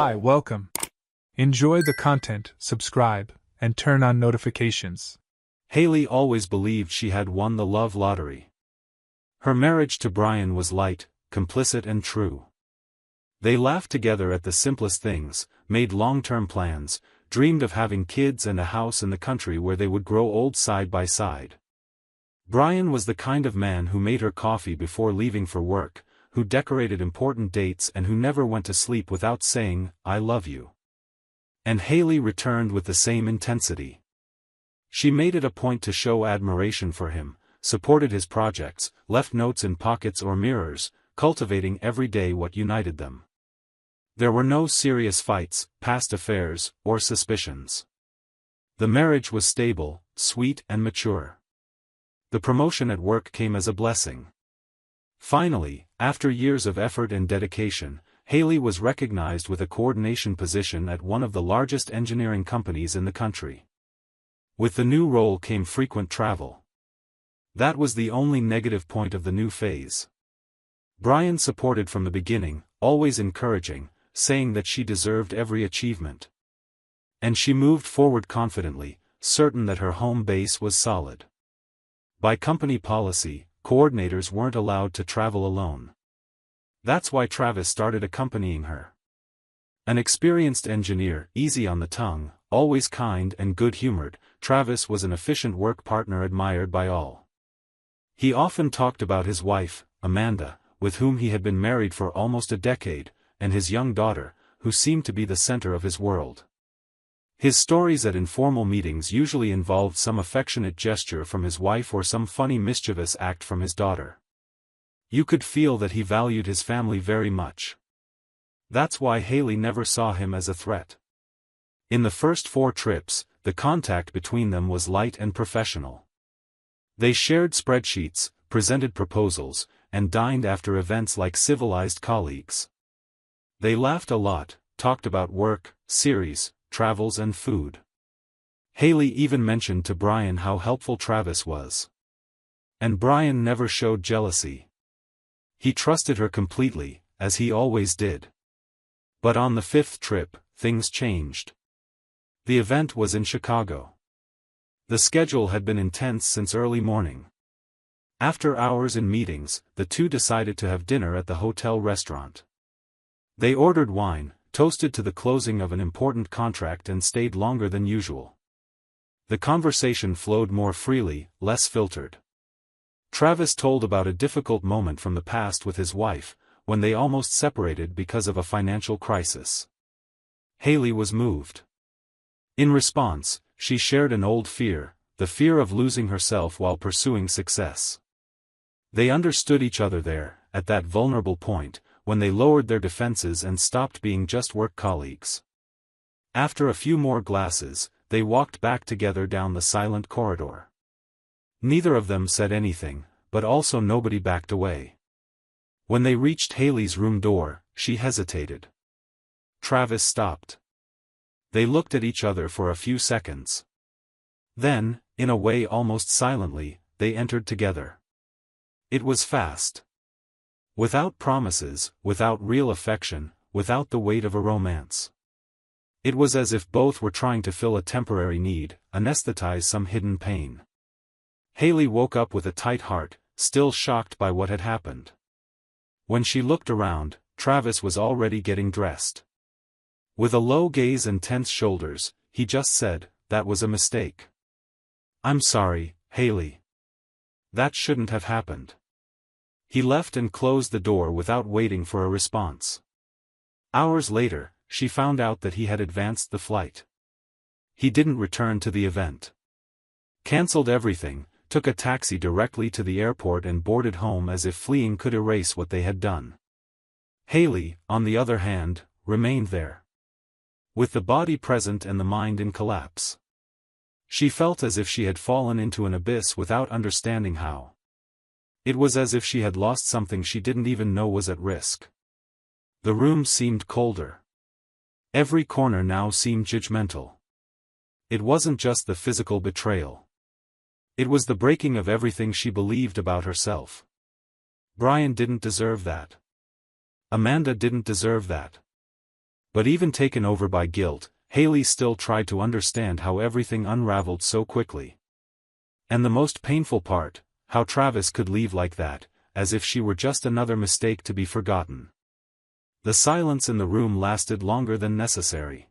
Hi, welcome. Enjoy the content, subscribe, and turn on notifications. Haley always believed she had won the love lottery. Her marriage to Brian was light, complicit and true. They laughed together at the simplest things, made long-term plans, dreamed of having kids and a house in the country where they would grow old side by side. Brian was the kind of man who made her coffee before leaving for work, who decorated important dates and who never went to sleep without saying, "I love you." And Haley returned with the same intensity. She made it a point to show admiration for him, supported his projects, left notes in pockets or mirrors, cultivating every day what united them. There were no serious fights, past affairs, or suspicions. The marriage was stable, sweet and mature. The promotion at work came as a blessing. Finally, after years of effort and dedication, Haley was recognized with a coordination position at one of the largest engineering companies in the country. With the new role came frequent travel. That was the only negative point of the new phase. Brian supported from the beginning, always encouraging, saying that she deserved every achievement. And she moved forward confidently, certain that her home base was solid. By company policy, coordinators weren't allowed to travel alone. That's why Travis started accompanying her. An experienced engineer, easy on the tongue, always kind and good-humored, Travis was an efficient work partner admired by all. He often talked about his wife, Amanda, with whom he had been married for almost a decade, and his young daughter, who seemed to be the center of his world. His stories at informal meetings usually involved some affectionate gesture from his wife or some funny mischievous act from his daughter. You could feel that he valued his family very much. That's why Haley never saw him as a threat. In the first 4 trips, the contact between them was light and professional. They shared spreadsheets, presented proposals, and dined after events like civilized colleagues. They laughed a lot, talked about work, series, travels and food. Haley even mentioned to Brian how helpful Travis was. And Brian never showed jealousy. He trusted her completely, as he always did. But on the 5th trip, things changed. The event was in Chicago. The schedule had been intense since early morning. After hours in meetings, the two decided to have dinner at the hotel restaurant. They ordered wine, toasted to the closing of an important contract and stayed longer than usual. The conversation flowed more freely, less filtered. Travis told about a difficult moment from the past with his wife, when they almost separated because of a financial crisis. Haley was moved. In response, she shared an old fear, the fear of losing herself while pursuing success. They understood each other there, at that vulnerable point, when they lowered their defenses and stopped being just work colleagues. After a few more glasses, they walked back together down the silent corridor. Neither of them said anything, but also nobody backed away. When they reached Haley's room door, she hesitated. Travis stopped. They looked at each other for a few seconds. Then, in a way almost silently, they entered together. It was fast. Without promises, without real affection, without the weight of a romance. It was as if both were trying to fill a temporary need, anesthetize some hidden pain. Haley woke up with a tight heart, still shocked by what had happened. When she looked around, Travis was already getting dressed. With a low gaze and tense shoulders, he just said, "That was a mistake. I'm sorry, Haley. That shouldn't have happened." He left and closed the door without waiting for a response. Hours later, she found out that he had advanced the flight. He didn't return to the event. Cancelled everything, took a taxi directly to the airport and boarded home as if fleeing could erase what they had done. Haley, on the other hand, remained there. With the body present and the mind in collapse. She felt as if she had fallen into an abyss without understanding how. It was as if she had lost something she didn't even know was at risk. The room seemed colder. Every corner now seemed judgmental. It wasn't just the physical betrayal. It was the breaking of everything she believed about herself. Brian didn't deserve that. Amanda didn't deserve that. But even taken over by guilt, Haley still tried to understand how everything unraveled so quickly. And the most painful part, how Travis could leave like that, as if she were just another mistake to be forgotten. The silence in the room lasted longer than necessary.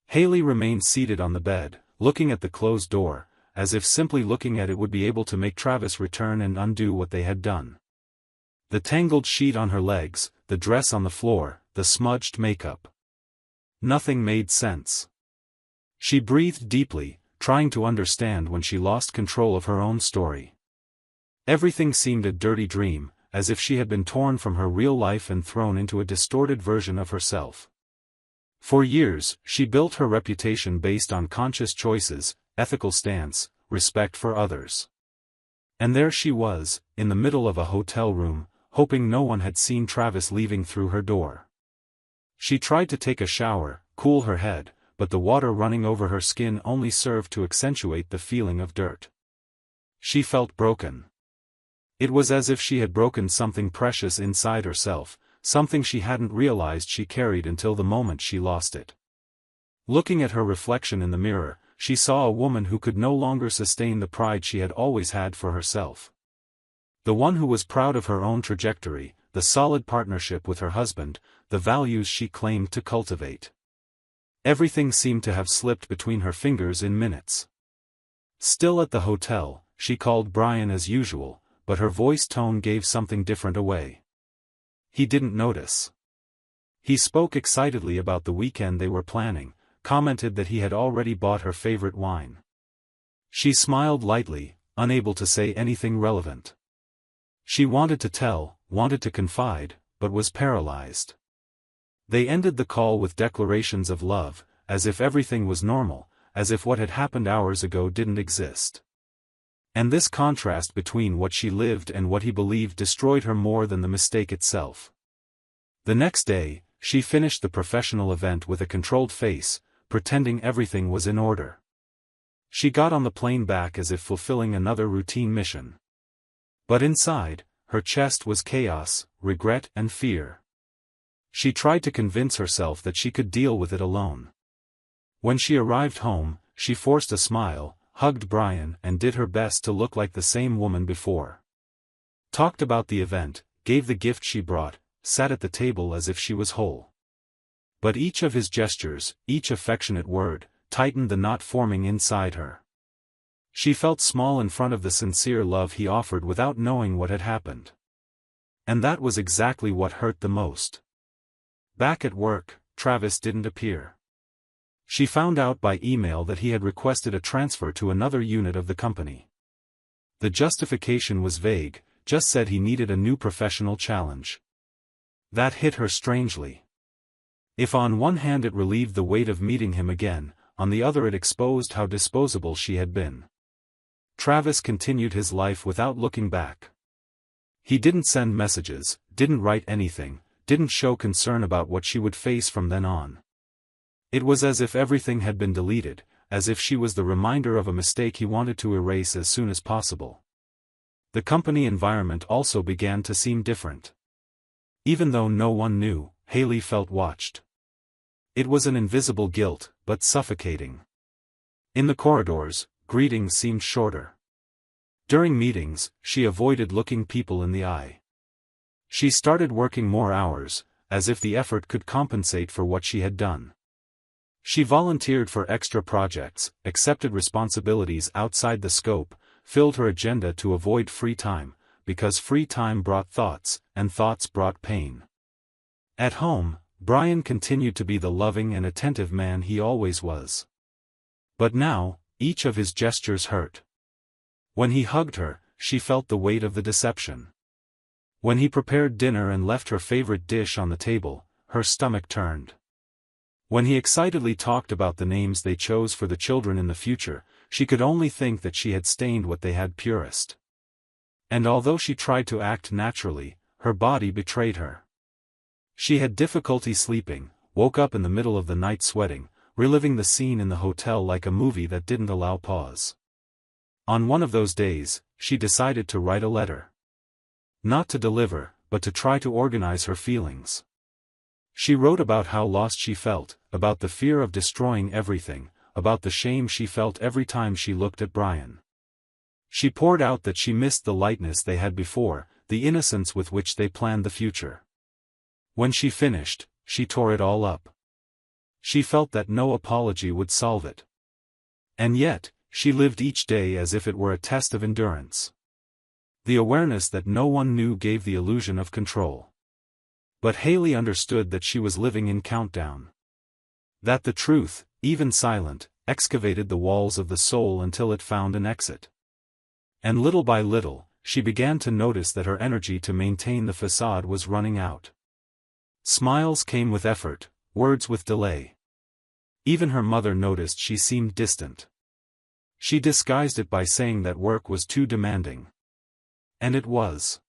Haley remained seated on the bed, looking at the closed door, as if simply looking at it would be able to make Travis return and undo what they had done. The tangled sheet on her legs, the dress on the floor, the smudged makeup. Nothing made sense. She breathed deeply, trying to understand when she lost control of her own story. Everything seemed a dirty dream, as if she had been torn from her real life and thrown into a distorted version of herself. For years, she built her reputation based on conscious choices, ethical stance, respect for others. And there she was, in the middle of a hotel room, hoping no one had seen Travis leaving through her door. She tried to take a shower, cool her head, but the water running over her skin only served to accentuate the feeling of dirt. She felt broken. It was as if she had broken something precious inside herself, something she hadn't realized she carried until the moment she lost it. Looking at her reflection in the mirror, she saw a woman who could no longer sustain the pride she had always had for herself. The one who was proud of her own trajectory, the solid partnership with her husband, the values she claimed to cultivate. Everything seemed to have slipped between her fingers in minutes. Still at the hotel, she called Brian as usual, but her voice tone gave something different away. He didn't notice. He spoke excitedly about the weekend they were planning, commented that he had already bought her favorite wine. She smiled lightly, unable to say anything relevant. She wanted to tell, wanted to confide, but was paralyzed. They ended the call with declarations of love, as if everything was normal, as if what had happened hours ago didn't exist. And this contrast between what she lived and what he believed destroyed her more than the mistake itself. The next day, she finished the professional event with a controlled face, pretending everything was in order. She got on the plane back as if fulfilling another routine mission. But inside, her chest was chaos, regret and fear. She tried to convince herself that she could deal with it alone. When she arrived home, she forced a smile, hugged Brian and did her best to look like the same woman before. Talked about the event, gave the gift she brought, sat at the table as if she was whole. But each of his gestures, each affectionate word, tightened the knot forming inside her. She felt small in front of the sincere love he offered without knowing what had happened. And that was exactly what hurt the most. Back at work, Travis didn't appear. She found out by email that he had requested a transfer to another unit of the company. The justification was vague, just said he needed a new professional challenge. That hit her strangely. If on one hand it relieved the weight of meeting him again, on the other it exposed how disposable she had been. Travis continued his life without looking back. He didn't send messages, didn't write anything, didn't show concern about what she would face from then on. It was as if everything had been deleted, as if she was the reminder of a mistake he wanted to erase as soon as possible. The company environment also began to seem different. Even though no one knew, Haley felt watched. It was an invisible guilt, but suffocating. In the corridors, greetings seemed shorter. During meetings, she avoided looking people in the eye. She started working more hours, as if the effort could compensate for what she had done. She volunteered for extra projects, accepted responsibilities outside the scope, filled her agenda to avoid free time, because free time brought thoughts, and thoughts brought pain. At home, Brian continued to be the loving and attentive man he always was. But now, each of his gestures hurt. When he hugged her, she felt the weight of the deception. When he prepared dinner and left her favorite dish on the table, her stomach turned. When he excitedly talked about the names they chose for the children in the future, she could only think that she had stained what they had purest. And although she tried to act naturally, her body betrayed her. She had difficulty sleeping, woke up in the middle of the night sweating, reliving the scene in the hotel like a movie that didn't allow pause. On one of those days, she decided to write a letter. Not to deliver, but to try to organize her feelings. She wrote about how lost she felt, about the fear of destroying everything, about the shame she felt every time she looked at Brian. She poured out that she missed the lightness they had before, the innocence with which they planned the future. When she finished, she tore it all up. She felt that no apology would solve it. And yet, she lived each day as if it were a test of endurance. The awareness that no one knew gave the illusion of control. But Haley understood that she was living in countdown. That the truth, even silent, excavated the walls of the soul until it found an exit. And little by little, she began to notice that her energy to maintain the facade was running out. Smiles came with effort, words with delay. Even her mother noticed she seemed distant. She disguised it by saying that work was too demanding. And it was.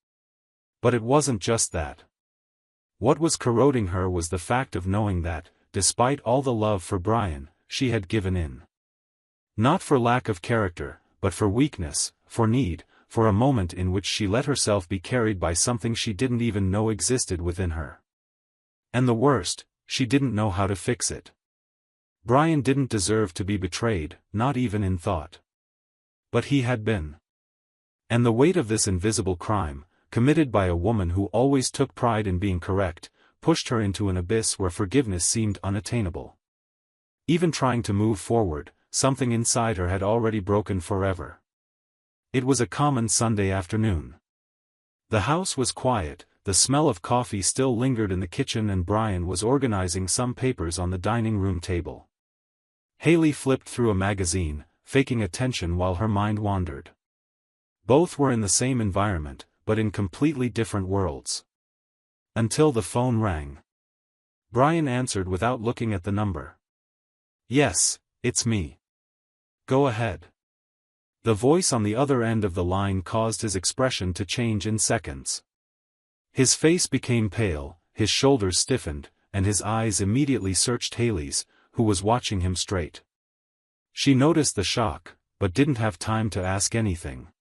But it wasn't just that. What was corroding her was the fact of knowing that, despite all the love for Brian, she had given in. Not for lack of character, but for weakness, for need, for a moment in which she let herself be carried by something she didn't even know existed within her. And the worst, she didn't know how to fix it. Brian didn't deserve to be betrayed, not even in thought. But he had been. And the weight of this invisible crime, committed by a woman who always took pride in being correct, pushed her into an abyss where forgiveness seemed unattainable. Even trying to move forward, something inside her had already broken forever. It was a common Sunday afternoon. The house was quiet, the smell of coffee still lingered in the kitchen, and Brian was organizing some papers on the dining room table. Haley flipped through a magazine, faking attention while her mind wandered. Both were in the same environment, but in completely different worlds. Until the phone rang. Brian answered without looking at the number. "Yes, it's me. Go ahead." The voice on the other end of the line caused his expression to change in seconds. His face became pale, his shoulders stiffened, and his eyes immediately searched Haley's, who was watching him straight. She noticed the shock, but didn't have time to ask anything.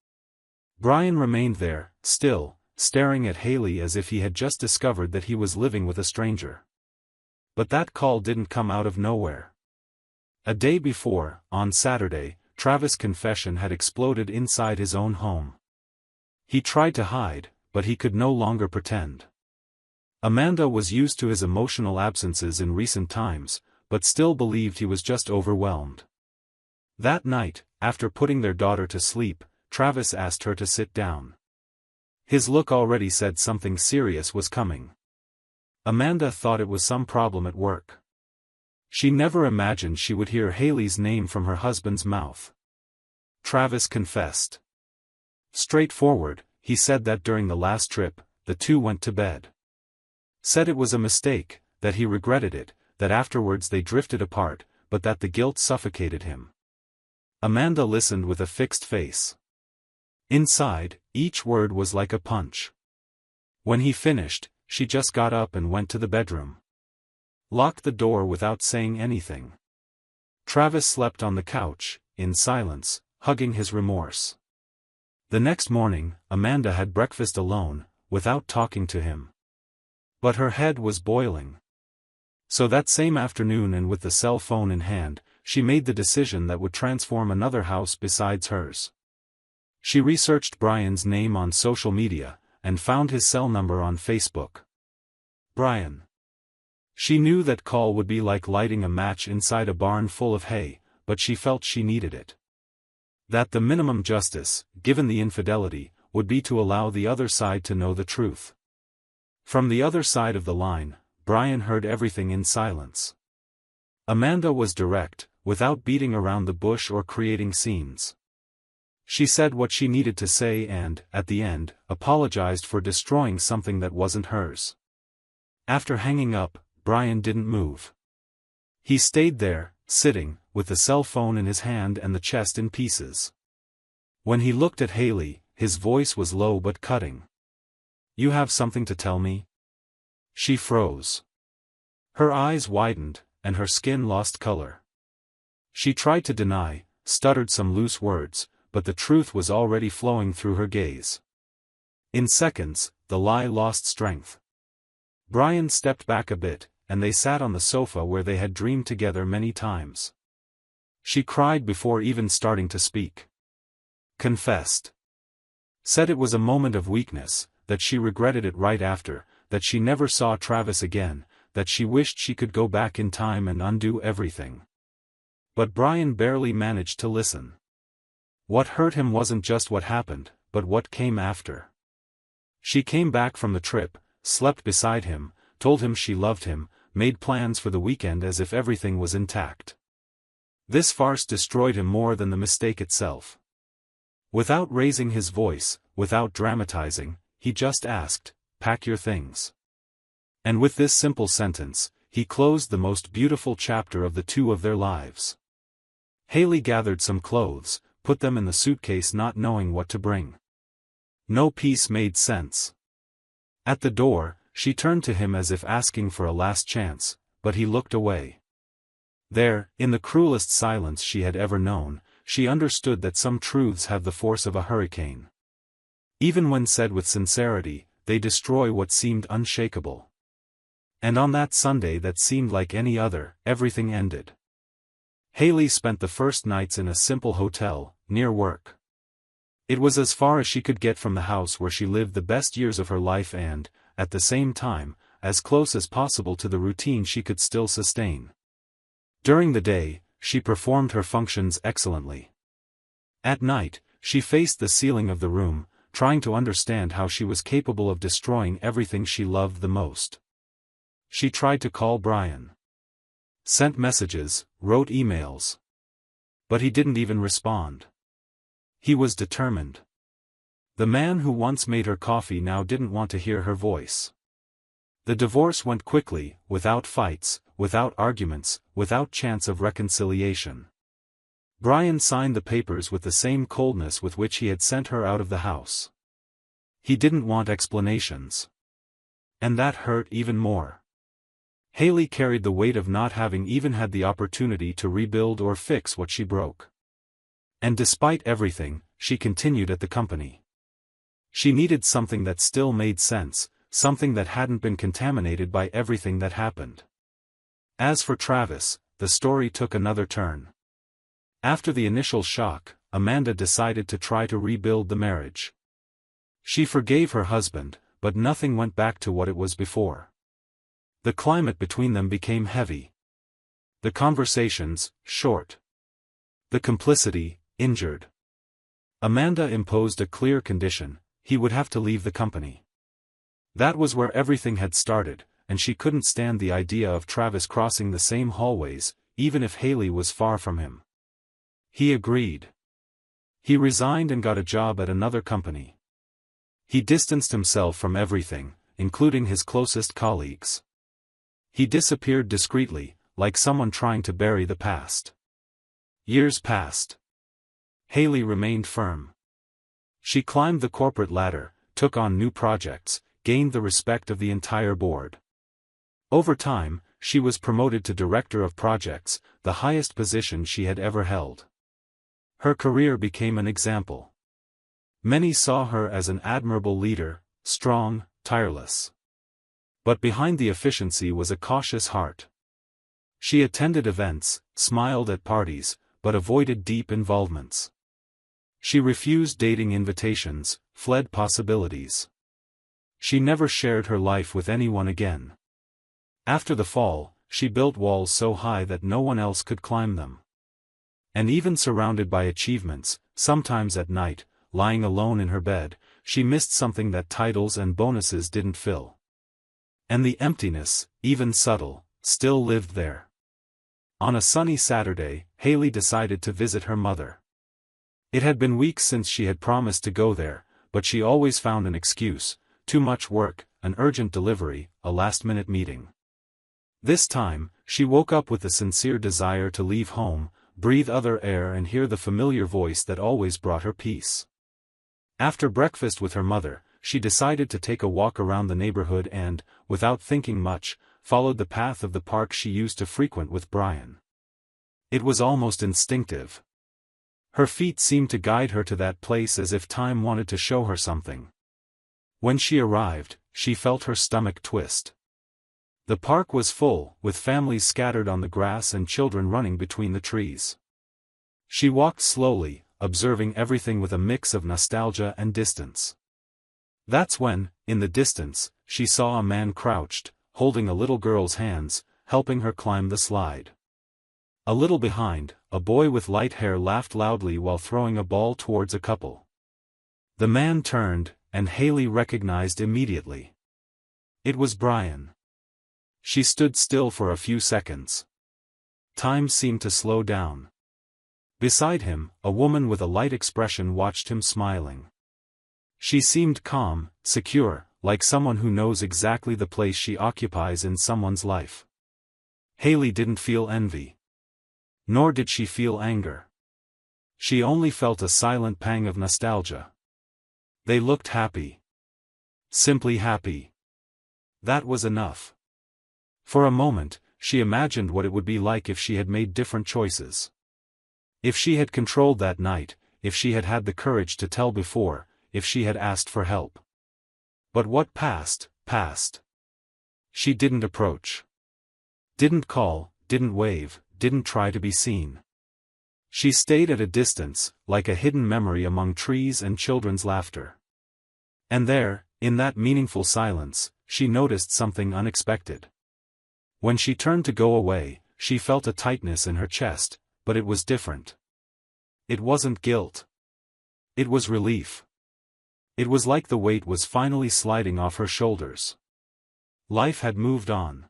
Brian remained there, still, staring at Haley as if he had just discovered that he was living with a stranger. But that call didn't come out of nowhere. A day before, on Saturday, Travis' confession had exploded inside his own home. He tried to hide, but he could no longer pretend. Amanda was used to his emotional absences in recent times, but still believed he was just overwhelmed. That night, after putting their daughter to sleep, Travis asked her to sit down. His look already said something serious was coming. Amanda thought it was some problem at work. She never imagined she would hear Haley's name from her husband's mouth. Travis confessed. Straightforward, he said that during the last trip, the two went to bed. Said it was a mistake, that he regretted it, that afterwards they drifted apart, but that the guilt suffocated him. Amanda listened with a fixed face. Inside, each word was like a punch. When he finished, she just got up and went to the bedroom. Locked the door without saying anything. Travis slept on the couch, in silence, hugging his remorse. The next morning, Amanda had breakfast alone, without talking to him. But her head was boiling. So that same afternoon, and with the cell phone in hand, she made the decision that would transform another house besides hers. She researched Brian's name on social media, and found his cell number on Facebook. Brian. She knew that call would be like lighting a match inside a barn full of hay, but she felt she needed it. That the minimum justice, given the infidelity, would be to allow the other side to know the truth. From the other side of the line, Brian heard everything in silence. Amanda was direct, without beating around the bush or creating scenes. She said what she needed to say and, at the end, apologized for destroying something that wasn't hers. After hanging up, Brian didn't move. He stayed there, sitting, with the cell phone in his hand and the chest in pieces. When he looked at Haley, his voice was low but cutting. "You have something to tell me?" She froze. Her eyes widened, and her skin lost color. She tried to deny, stuttered some loose words, but the truth was already flowing through her gaze. In seconds, the lie lost strength. Brian stepped back a bit, and they sat on the sofa where they had dreamed together many times. She cried before even starting to speak. Confessed. Said it was a moment of weakness, that she regretted it right after, that she never saw Travis again, that she wished she could go back in time and undo everything. But Brian barely managed to listen. What hurt him wasn't just what happened, but what came after. She came back from the trip, slept beside him, told him she loved him, made plans for the weekend as if everything was intact. This farce destroyed him more than the mistake itself. Without raising his voice, without dramatizing, he just asked, "Pack your things." And with this simple sentence, he closed the most beautiful chapter of the two of their lives. Haley gathered some clothes, put them in the suitcase not knowing what to bring. No piece made sense. At the door, she turned to him as if asking for a last chance, but he looked away. There, in the cruelest silence she had ever known, she understood that some truths have the force of a hurricane. Even when said with sincerity, they destroy what seemed unshakable. And on that Sunday that seemed like any other, everything ended. Haley spent the first nights in a simple hotel, near work. It was as far as she could get from the house where she lived the best years of her life and, at the same time, as close as possible to the routine she could still sustain. During the day, she performed her functions excellently. At night, she faced the ceiling of the room, trying to understand how she was capable of destroying everything she loved the most. She tried to call Brian. Sent messages, wrote emails. But he didn't even respond. He was determined. The man who once made her coffee now didn't want to hear her voice. The divorce went quickly, without fights, without arguments, without chance of reconciliation. Brian signed the papers with the same coldness with which he had sent her out of the house. He didn't want explanations. And that hurt even more. Haley carried the weight of not having even had the opportunity to rebuild or fix what she broke. And despite everything, she continued at the company. She needed something that still made sense, something that hadn't been contaminated by everything that happened. As for Travis, the story took another turn. After the initial shock, Amanda decided to try to rebuild the marriage. She forgave her husband, but nothing went back to what it was before. The climate between them became heavy. The conversations, short. The complicity, injured. Amanda imposed a clear condition: he would have to leave the company. That was where everything had started, and she couldn't stand the idea of Travis crossing the same hallways, even if Haley was far from him. He agreed. He resigned and got a job at another company. He distanced himself from everything, including his closest colleagues. He disappeared discreetly, like someone trying to bury the past. Years passed. Haley remained firm. She climbed the corporate ladder, took on new projects, gained the respect of the entire board. Over time, she was promoted to director of projects, the highest position she had ever held. Her career became an example. Many saw her as an admirable leader, strong, tireless. But behind the efficiency was a cautious heart. She attended events, smiled at parties, but avoided deep involvements. She refused dating invitations, fled possibilities. She never shared her life with anyone again. After the fall, she built walls so high that no one else could climb them. And even surrounded by achievements, sometimes at night, lying alone in her bed, she missed something that titles and bonuses didn't fill. And the emptiness, even subtle, still lived there. On a sunny Saturday, Haley decided to visit her mother. It had been weeks since she had promised to go there, but she always found an excuse: too much work, an urgent delivery, a last-minute meeting. This time, she woke up with a sincere desire to leave home, breathe other air and hear the familiar voice that always brought her peace. After breakfast with her mother, she decided to take a walk around the neighborhood and, without thinking much, followed the path of the park she used to frequent with Brian. It was almost instinctive. Her feet seemed to guide her to that place as if time wanted to show her something. When she arrived, she felt her stomach twist. The park was full, with families scattered on the grass and children running between the trees. She walked slowly, observing everything with a mix of nostalgia and distance. That's when, in the distance, she saw a man crouched, holding a little girl's hands, helping her climb the slide. A little behind, a boy with light hair laughed loudly while throwing a ball towards a couple. The man turned, and Haley recognized immediately. It was Brian. She stood still for a few seconds. Time seemed to slow down. Beside him, a woman with a light expression watched him smiling. She seemed calm, secure, like someone who knows exactly the place she occupies in someone's life. Haley didn't feel envy. Nor did she feel anger. She only felt a silent pang of nostalgia. They looked happy. Simply happy. That was enough. For a moment, she imagined what it would be like if she had made different choices. If she had controlled that night, if she had had the courage to tell before, if she had asked for help. But what passed, passed. She didn't approach. Didn't call, didn't wave, didn't try to be seen. She stayed at a distance, like a hidden memory among trees and children's laughter. And there, in that meaningful silence, she noticed something unexpected. When she turned to go away, she felt a tightness in her chest, but it was different. It wasn't guilt. It was relief. It was like the weight was finally sliding off her shoulders. Life had moved on.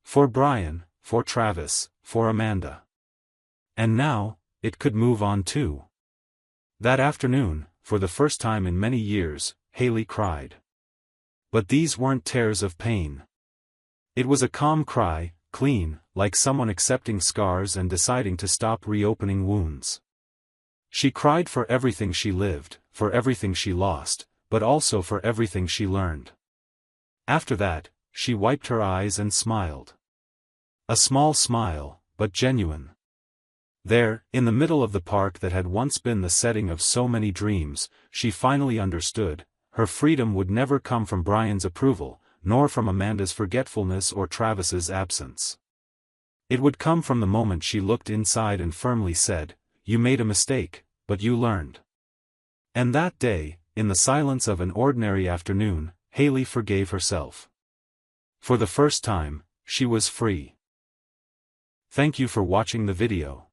For Brian, for Travis, for Amanda. And now, it could move on too. That afternoon, for the first time in many years, Haley cried. But these weren't tears of pain. It was a calm cry, clean, like someone accepting scars and deciding to stop reopening wounds. She cried for everything she lived, for everything she lost, but also for everything she learned. After that, she wiped her eyes and smiled. A small smile, but genuine. There, in the middle of the park that had once been the setting of so many dreams, she finally understood, her freedom would never come from Brian's approval, nor from Amanda's forgetfulness or Travis's absence. It would come from the moment she looked inside and firmly said, "You made a mistake, but you learned." And that day, in the silence of an ordinary afternoon, Haley forgave herself. For the first time, she was free. Thank you for watching the video.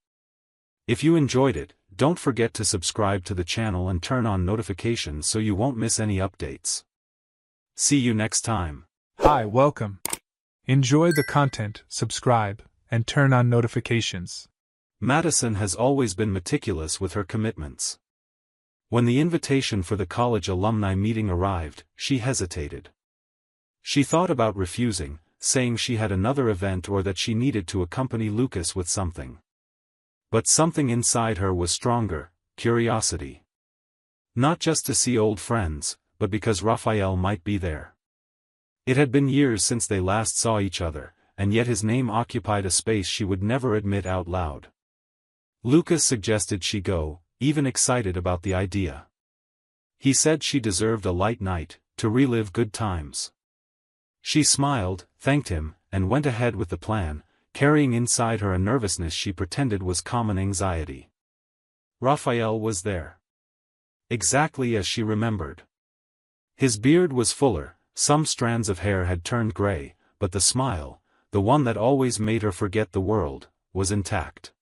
If you enjoyed it, don't forget to subscribe to the channel and turn on notifications so you won't miss any updates. See you next time. Hi, welcome. Enjoy the content, subscribe, and turn on notifications. Madison has always been meticulous with her commitments. When the invitation for the college alumni meeting arrived, she hesitated. She thought about refusing, saying she had another event or that she needed to accompany Lucas with something. But something inside her was stronger, curiosity. Not just to see old friends, but because Raphael might be there. It had been years since they last saw each other, and yet his name occupied a space she would never admit out loud. Lucas suggested she go, even excited about the idea. He said she deserved a light night, to relive good times. She smiled, thanked him, and went ahead with the plan, carrying inside her a nervousness she pretended was common anxiety. Raphael was there. Exactly as she remembered. His beard was fuller, some strands of hair had turned gray, but the smile, the one that always made her forget the world, was intact.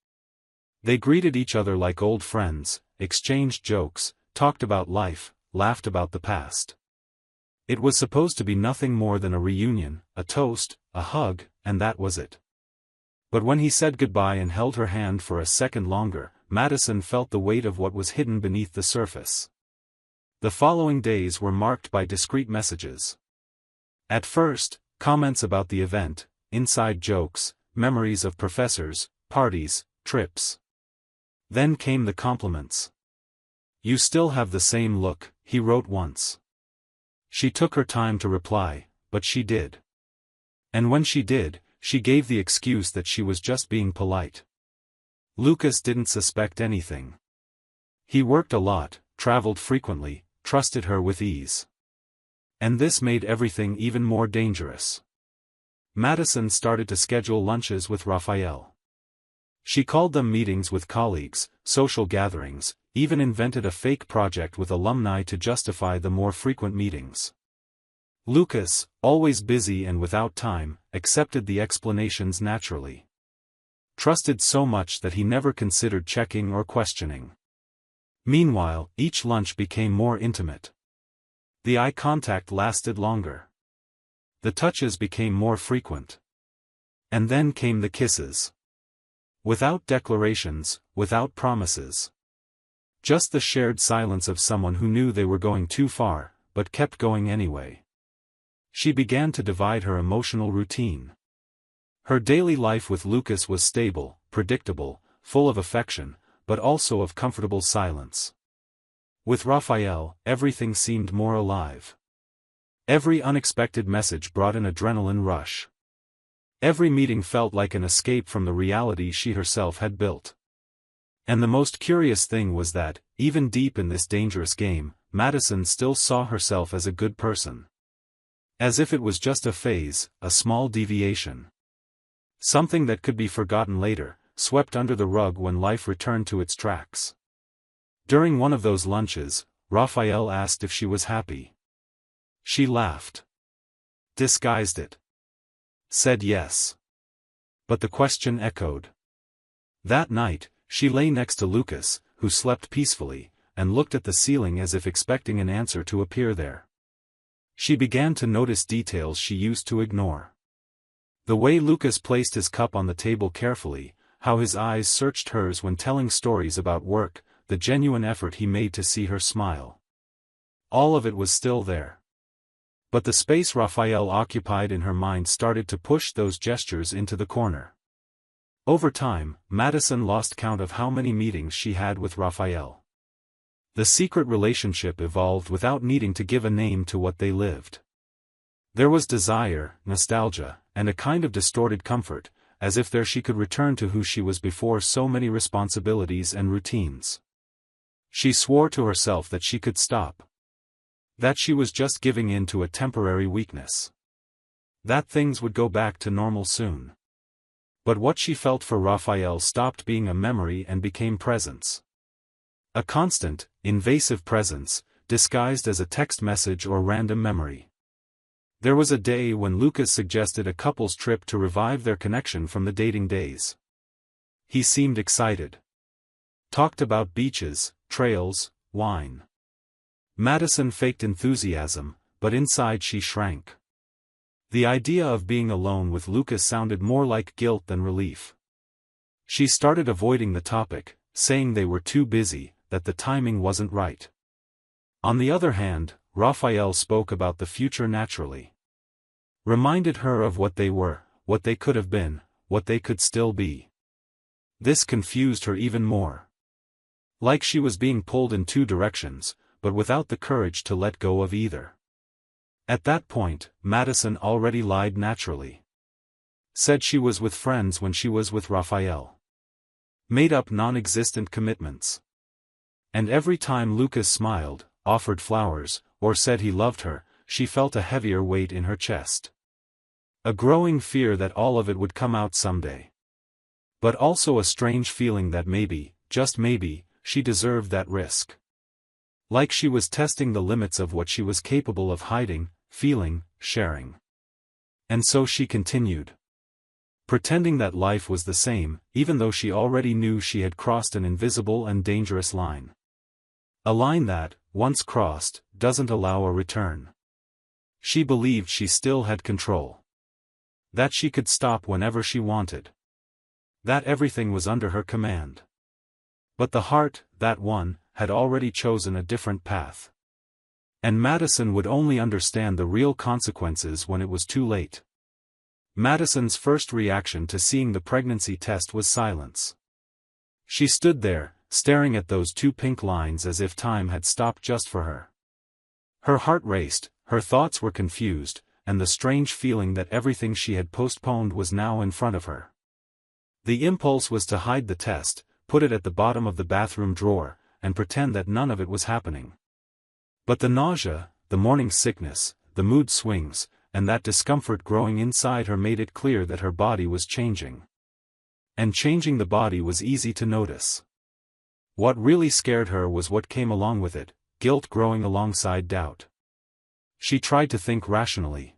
They greeted each other like old friends, exchanged jokes, talked about life, laughed about the past. It was supposed to be nothing more than a reunion, a toast, a hug, and that was it. But when he said goodbye and held her hand for a second longer, Madison felt the weight of what was hidden beneath the surface. The following days were marked by discreet messages. At first, comments about the event, inside jokes, memories of professors, parties, trips. Then came the compliments. "You still have the same look," he wrote once. She took her time to reply, but she did. And when she did, she gave the excuse that she was just being polite. Lucas didn't suspect anything. He worked a lot, traveled frequently, trusted her with ease. And this made everything even more dangerous. Madison started to schedule lunches with Raphael. She called them meetings with colleagues, social gatherings, even invented a fake project with alumni to justify the more frequent meetings. Lucas, always busy and without time, accepted the explanations naturally. Trusted so much that he never considered checking or questioning. Meanwhile, each lunch became more intimate. The eye contact lasted longer. The touches became more frequent. And then came the kisses. Without declarations, without promises. Just the shared silence of someone who knew they were going too far, but kept going anyway. She began to divide her emotional routine. Her daily life with Lucas was stable, predictable, full of affection, but also of comfortable silence. With Raphael, everything seemed more alive. Every unexpected message brought an adrenaline rush. Every meeting felt like an escape from the reality she herself had built. And the most curious thing was that, even deep in this dangerous game, Madison still saw herself as a good person. As if it was just a phase, a small deviation. Something that could be forgotten later, swept under the rug when life returned to its tracks. During one of those lunches, Raphael asked if she was happy. She laughed. Disguised it. Said yes. But the question echoed. That night, she lay next to Lucas, who slept peacefully, and looked at the ceiling as if expecting an answer to appear there. She began to notice details she used to ignore. The way Lucas placed his cup on the table carefully, how his eyes searched hers when telling stories about work, the genuine effort he made to see her smile. All of it was still there. But the space Raphael occupied in her mind started to push those gestures into the corner. Over time, Madison lost count of how many meetings she had with Raphael. The secret relationship evolved without needing to give a name to what they lived. There was desire, nostalgia, and a kind of distorted comfort, as if there she could return to who she was before so many responsibilities and routines. She swore to herself that she could stop. That she was just giving in to a temporary weakness. That things would go back to normal soon. But what she felt for Raphael stopped being a memory and became presence. A constant, invasive presence, disguised as a text message or random memory. There was a day when Lucas suggested a couple's trip to revive their connection from the dating days. He seemed excited. Talked about beaches, trails, wine. Madison faked enthusiasm, but inside she shrank. The idea of being alone with Lucas sounded more like guilt than relief. She started avoiding the topic, saying they were too busy, that the timing wasn't right. On the other hand, Raphael spoke about the future naturally. Reminded her of what they were, what they could have been, what they could still be. This confused her even more. Like she was being pulled in two directions, but without the courage to let go of either. At that point, Madison already lied naturally. Said she was with friends when she was with Raphael. Made up non-existent commitments. And every time Lucas smiled, offered flowers, or said he loved her, she felt a heavier weight in her chest. A growing fear that all of it would come out someday. But also a strange feeling that maybe, just maybe, she deserved that risk. Like she was testing the limits of what she was capable of hiding, feeling, sharing. And so she continued. Pretending that life was the same, even though she already knew she had crossed an invisible and dangerous line. A line that, once crossed, doesn't allow a return. She believed she still had control. That she could stop whenever she wanted. That everything was under her command. But the heart, that one, had already chosen a different path. And Madison would only understand the real consequences when it was too late. Madison's first reaction to seeing the pregnancy test was silence. She stood there, staring at those two pink lines as if time had stopped just for her. Her heart raced, her thoughts were confused, and the strange feeling that everything she had postponed was now in front of her. The impulse was to hide the test, put it at the bottom of the bathroom drawer, and pretend that none of it was happening. But the nausea, the morning sickness, the mood swings, and that discomfort growing inside her made it clear that her body was changing. And changing the body was easy to notice. What really scared her was what came along with it, guilt growing alongside doubt. She tried to think rationally.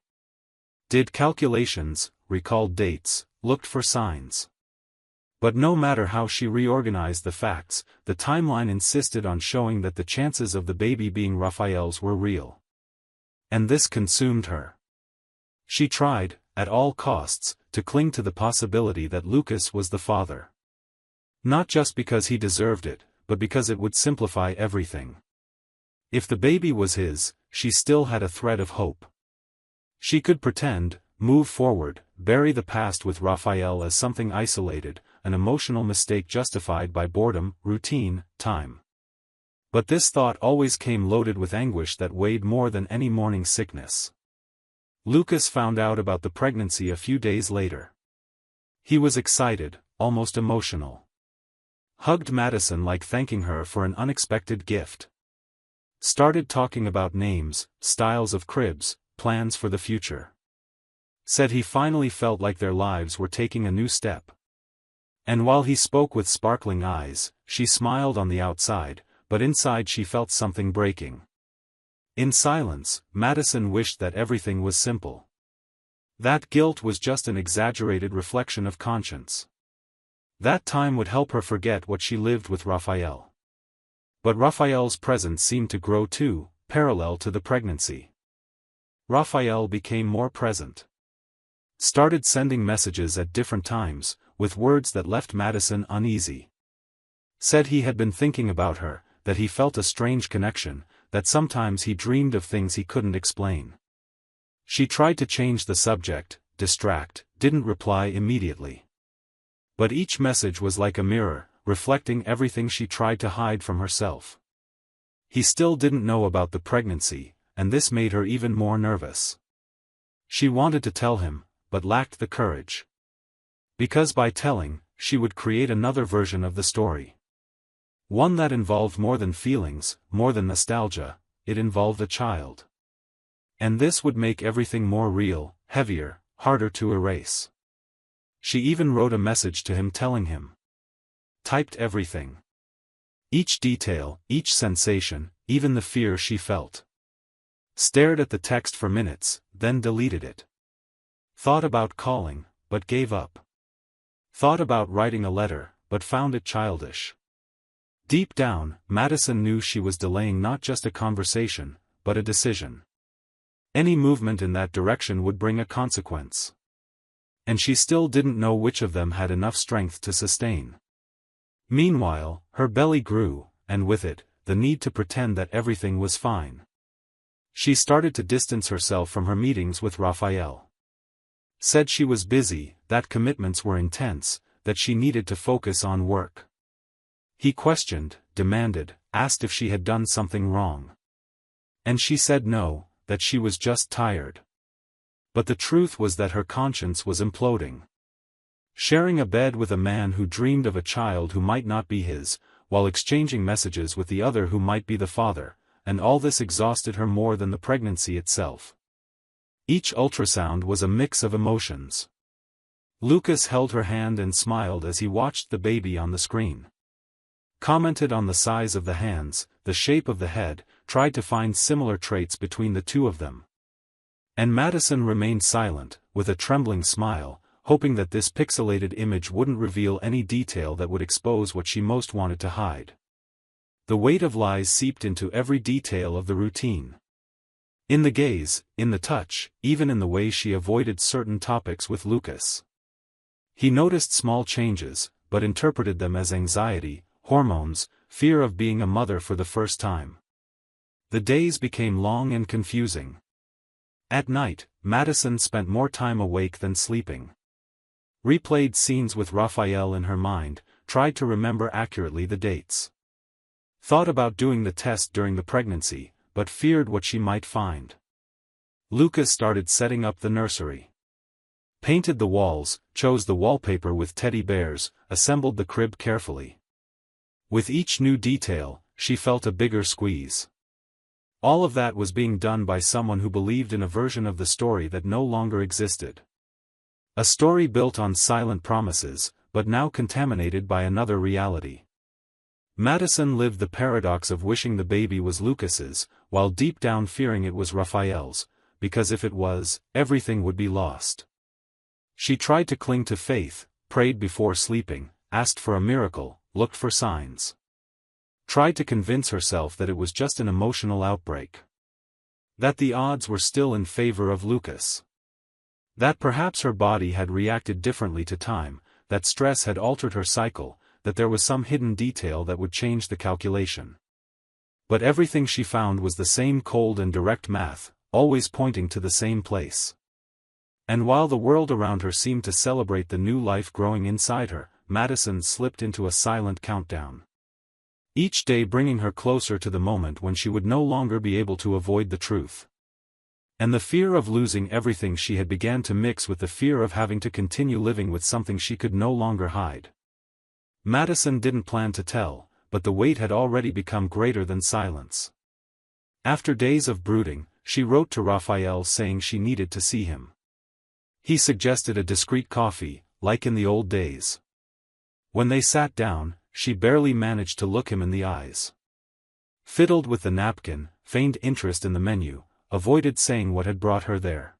Did calculations, recalled dates, looked for signs. But no matter how she reorganized the facts, the timeline insisted on showing that the chances of the baby being Raphael's were real. And this consumed her. She tried, at all costs, to cling to the possibility that Lucas was the father. Not just because he deserved it, but because it would simplify everything. If the baby was his, she still had a thread of hope. She could pretend, move forward, bury the past with Raphael as something isolated, an emotional mistake justified by boredom, routine, time. But this thought always came loaded with anguish that weighed more than any morning sickness. Lucas found out about the pregnancy a few days later. He was excited, almost emotional. Hugged Madison like thanking her for an unexpected gift. Started talking about names, styles of cribs, plans for the future. Said he finally felt like their lives were taking a new step. And while he spoke with sparkling eyes, she smiled on the outside, but inside she felt something breaking. In silence, Madison wished that everything was simple. That guilt was just an exaggerated reflection of conscience. That time would help her forget what she lived with Raphael. But Raphael's presence seemed to grow too, parallel to the pregnancy. Raphael became more present. Started sending messages at different times, with words that left Madison uneasy. Said he had been thinking about her, that he felt a strange connection, that sometimes he dreamed of things he couldn't explain. She tried to change the subject, distract, didn't reply immediately. But each message was like a mirror, reflecting everything she tried to hide from herself. He still didn't know about the pregnancy, and this made her even more nervous. She wanted to tell him, but lacked the courage. Because by telling, she would create another version of the story. One that involved more than feelings, more than nostalgia, it involved a child. And this would make everything more real, heavier, harder to erase. She even wrote a message to him telling him. Typed everything. Each detail, each sensation, even the fear she felt. Stared at the text for minutes, then deleted it. Thought about calling, but gave up. Thought about writing a letter, but found it childish. Deep down, Madison knew she was delaying not just a conversation, but a decision. Any movement in that direction would bring a consequence. And she still didn't know which of them had enough strength to sustain. Meanwhile, her belly grew, and with it, the need to pretend that everything was fine. She started to distance herself from her meetings with Raphael. Said she was busy, that commitments were intense, that she needed to focus on work. He questioned, demanded, asked if she had done something wrong. And she said no, that she was just tired. But the truth was that her conscience was imploding. Sharing a bed with a man who dreamed of a child who might not be his, while exchanging messages with the other who might be the father, and all this exhausted her more than the pregnancy itself. Each ultrasound was a mix of emotions. Lucas held her hand and smiled as he watched the baby on the screen. Commented on the size of the hands, the shape of the head, tried to find similar traits between the two of them. And Madison remained silent, with a trembling smile, hoping that this pixelated image wouldn't reveal any detail that would expose what she most wanted to hide. The weight of lies seeped into every detail of the routine. In the gaze, in the touch, even in the way she avoided certain topics with Lucas. He noticed small changes, but interpreted them as anxiety, hormones, fear of being a mother for the first time. The days became long and confusing. At night, Madison spent more time awake than sleeping. Replayed scenes with Raphael in her mind, tried to remember accurately the dates. Thought about doing the test during the pregnancy, but feared what she might find. Lucas started setting up the nursery. Painted the walls, chose the wallpaper with teddy bears, assembled the crib carefully. With each new detail, she felt a bigger squeeze. All of that was being done by someone who believed in a version of the story that no longer existed. A story built on silent promises, but now contaminated by another reality. Madison lived the paradox of wishing the baby was Lucas's, while deep down fearing it was Raphael's, because if it was, everything would be lost. She tried to cling to faith, prayed before sleeping, asked for a miracle, looked for signs. Tried to convince herself that it was just an emotional outbreak. That the odds were still in favor of Lucas. That perhaps her body had reacted differently to time, that stress had altered her cycle, that there was some hidden detail that would change the calculation. But everything she found was the same cold and direct math, always pointing to the same place. And while the world around her seemed to celebrate the new life growing inside her, Madison slipped into a silent countdown. Each day bringing her closer to the moment when she would no longer be able to avoid the truth. And the fear of losing everything she had began to mix with the fear of having to continue living with something she could no longer hide. Madison didn't plan to tell, but the weight had already become greater than silence. After days of brooding, she wrote to Raphael saying she needed to see him. He suggested a discreet coffee, like in the old days. When they sat down, she barely managed to look him in the eyes. Fiddled with the napkin, feigned interest in the menu, avoided saying what had brought her there.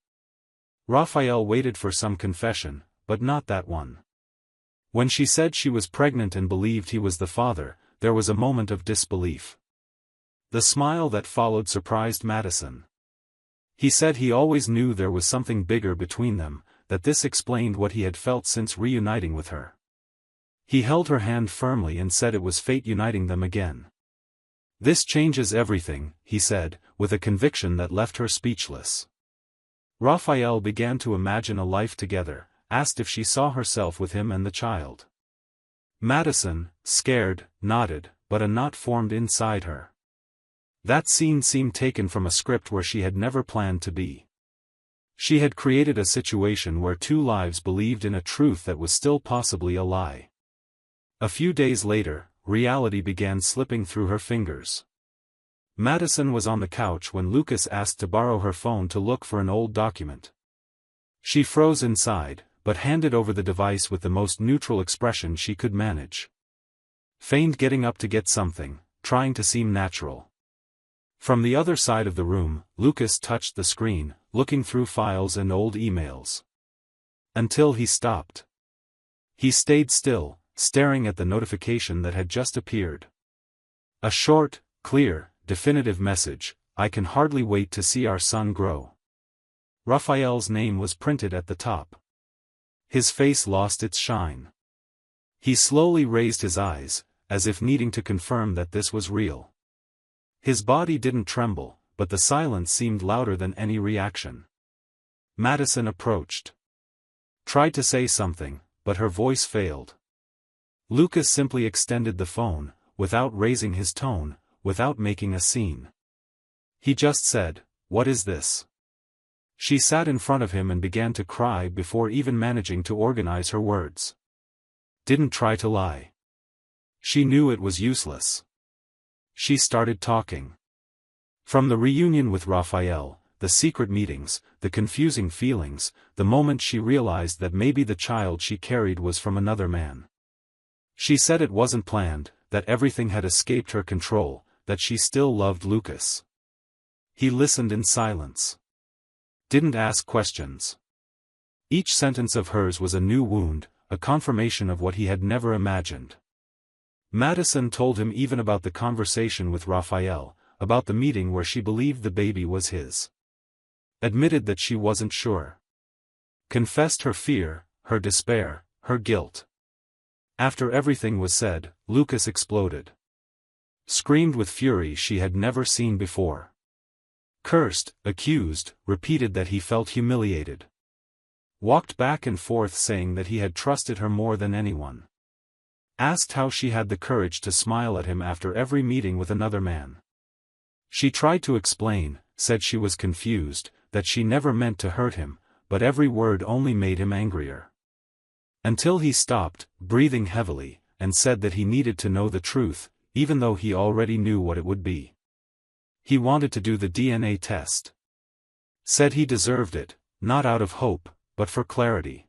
Raphael waited for some confession, but not that one. When she said she was pregnant and believed he was the father, there was a moment of disbelief. The smile that followed surprised Madison. He said he always knew there was something bigger between them, that this explained what he had felt since reuniting with her. He held her hand firmly and said it was fate uniting them again. This changes everything, he said, with a conviction that left her speechless. Raphael began to imagine a life together, asked if she saw herself with him and the child. Madison, scared, nodded, but a knot formed inside her. That scene seemed taken from a script where she had never planned to be. She had created a situation where two lives believed in a truth that was still possibly a lie. A few days later, reality began slipping through her fingers. Madison was on the couch when Lucas asked to borrow her phone to look for an old document. She froze inside, but handed over the device with the most neutral expression she could manage. Feigned getting up to get something, trying to seem natural. From the other side of the room, Lucas touched the screen, looking through files and old emails. Until he stopped. He stayed still, staring at the notification that had just appeared. A short, clear, definitive message: "I can hardly wait to see our son grow." Raphael's name was printed at the top. His face lost its shine. He slowly raised his eyes, as if needing to confirm that this was real. His body didn't tremble, but the silence seemed louder than any reaction. Madison approached. Tried to say something, but her voice failed. Lucas simply extended the phone, without raising his tone, without making a scene. He just said, "What is this?" She sat in front of him and began to cry before even managing to organize her words. Didn't try to lie. She knew it was useless. She started talking. From the reunion with Raphael, the secret meetings, the confusing feelings, the moment she realized that maybe the child she carried was from another man. She said it wasn't planned, that everything had escaped her control, that she still loved Lucas. He listened in silence. Didn't ask questions. Each sentence of hers was a new wound, a confirmation of what he had never imagined. Madison told him even about the conversation with Raphael, about the meeting where she believed the baby was his. Admitted that she wasn't sure. Confessed her fear, her despair, her guilt. After everything was said, Lucas exploded. Screamed with fury she had never seen before. Cursed, accused, repeated that he felt humiliated. Walked back and forth saying that he had trusted her more than anyone. Asked how she had the courage to smile at him after every meeting with another man. She tried to explain, said she was confused, that she never meant to hurt him, but every word only made him angrier. Until he stopped, breathing heavily, and said that he needed to know the truth, even though he already knew what it would be. He wanted to do the DNA test. Said he deserved it, not out of hope, but for clarity.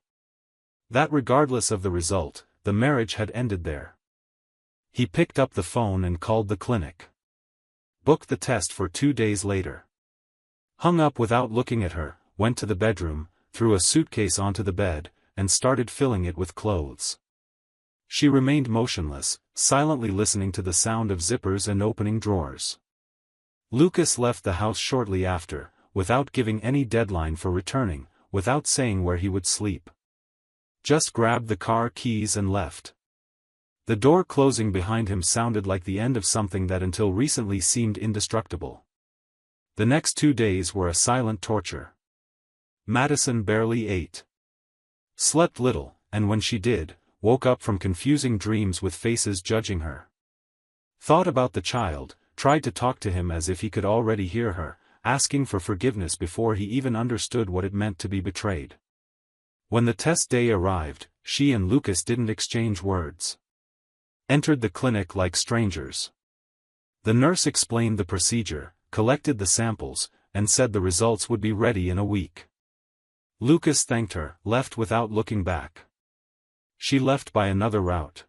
That regardless of the result, the marriage had ended there. He picked up the phone and called the clinic. Booked the test for 2 days later. Hung up without looking at her, went to the bedroom, threw a suitcase onto the bed, and started filling it with clothes. She remained motionless, silently listening to the sound of zippers and opening drawers. Lucas left the house shortly after, without giving any deadline for returning, without saying where he would sleep. Just grabbed the car keys and left. The door closing behind him sounded like the end of something that until recently seemed indestructible. The next 2 days were a silent torture. Madison barely ate. Slept little, and when she did, woke up from confusing dreams with faces judging her. Thought about the child, tried to talk to him as if he could already hear her, asking for forgiveness before he even understood what it meant to be betrayed. When the test day arrived, she and Lucas didn't exchange words. Entered the clinic like strangers. The nurse explained the procedure, collected the samples, and said the results would be ready in a week. Lucas thanked her, left without looking back. She left by another route.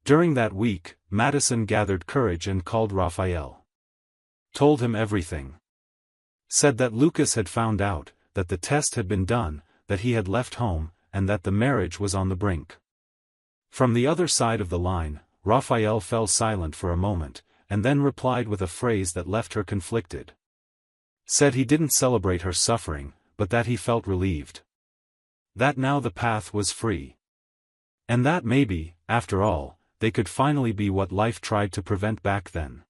During that week, Madison gathered courage and called Raphael. Told him everything. Said that Lucas had found out, that the test had been done, that he had left home, and that the marriage was on the brink. From the other side of the line, Raphael fell silent for a moment, and then replied with a phrase that left her conflicted. Said he didn't celebrate her suffering, but that he felt relieved. That now the path was free. And that maybe, after all, they could finally be what life tried to prevent back then.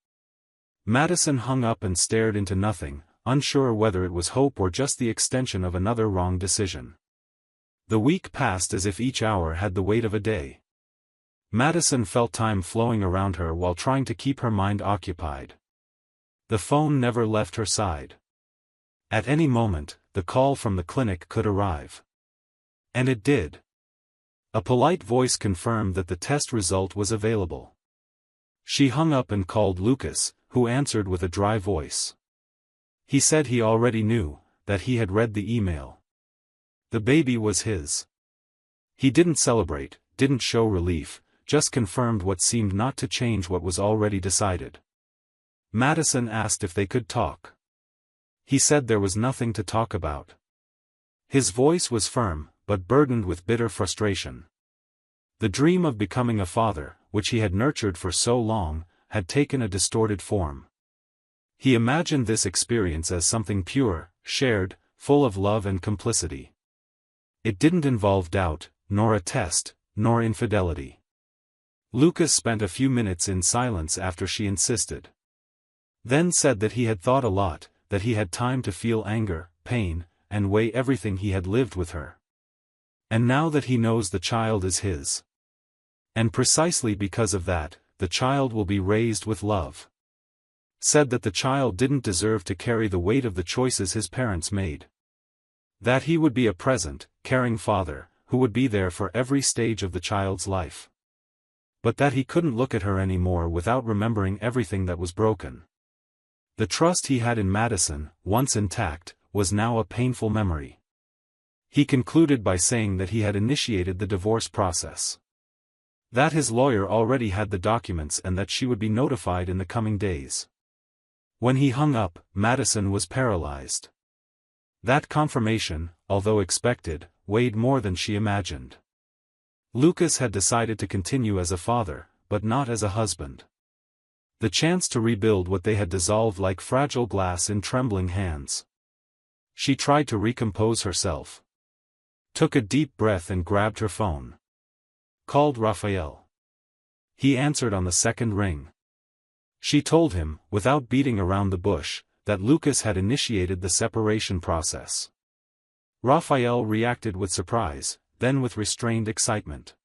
Madison hung up and stared into nothing, unsure whether it was hope or just the extension of another wrong decision. The week passed as if each hour had the weight of a day. Madison felt time flowing around her while trying to keep her mind occupied. The phone never left her side. At any moment, the call from the clinic could arrive. And it did. A polite voice confirmed that the test result was available. She hung up and called Lucas, who answered with a dry voice. He said he already knew, that he had read the email. The baby was his. He didn't celebrate, didn't show relief, just confirmed what seemed not to change what was already decided. Madison asked if they could talk. He said there was nothing to talk about. His voice was firm, but burdened with bitter frustration. The dream of becoming a father, which he had nurtured for so long, had taken a distorted form. He imagined this experience as something pure, shared, full of love and complicity. It didn't involve doubt, nor a test, nor infidelity. Lucas spent a few minutes in silence after she insisted. Then said that he had thought a lot, that he had time to feel anger, pain, and weigh everything he had lived with her. And now that he knows the child is his. And precisely because of that, the child will be raised with love. Said that the child didn't deserve to carry the weight of the choices his parents made. That he would be a present, caring father, who would be there for every stage of the child's life. But that he couldn't look at her anymore without remembering everything that was broken. The trust he had in Madison, once intact, was now a painful memory. He concluded by saying that he had initiated the divorce process. That his lawyer already had the documents and that she would be notified in the coming days. When he hung up, Madison was paralyzed. That confirmation, although expected, weighed more than she imagined. Lucas had decided to continue as a father, but not as a husband. The chance to rebuild what they had dissolved like fragile glass in trembling hands. She tried to recompose herself. Took a deep breath and grabbed her phone. Called Raphael. He answered on the second ring. She told him, without beating around the bush, that Lucas had initiated the separation process. Raphael reacted with surprise, then with restrained excitement.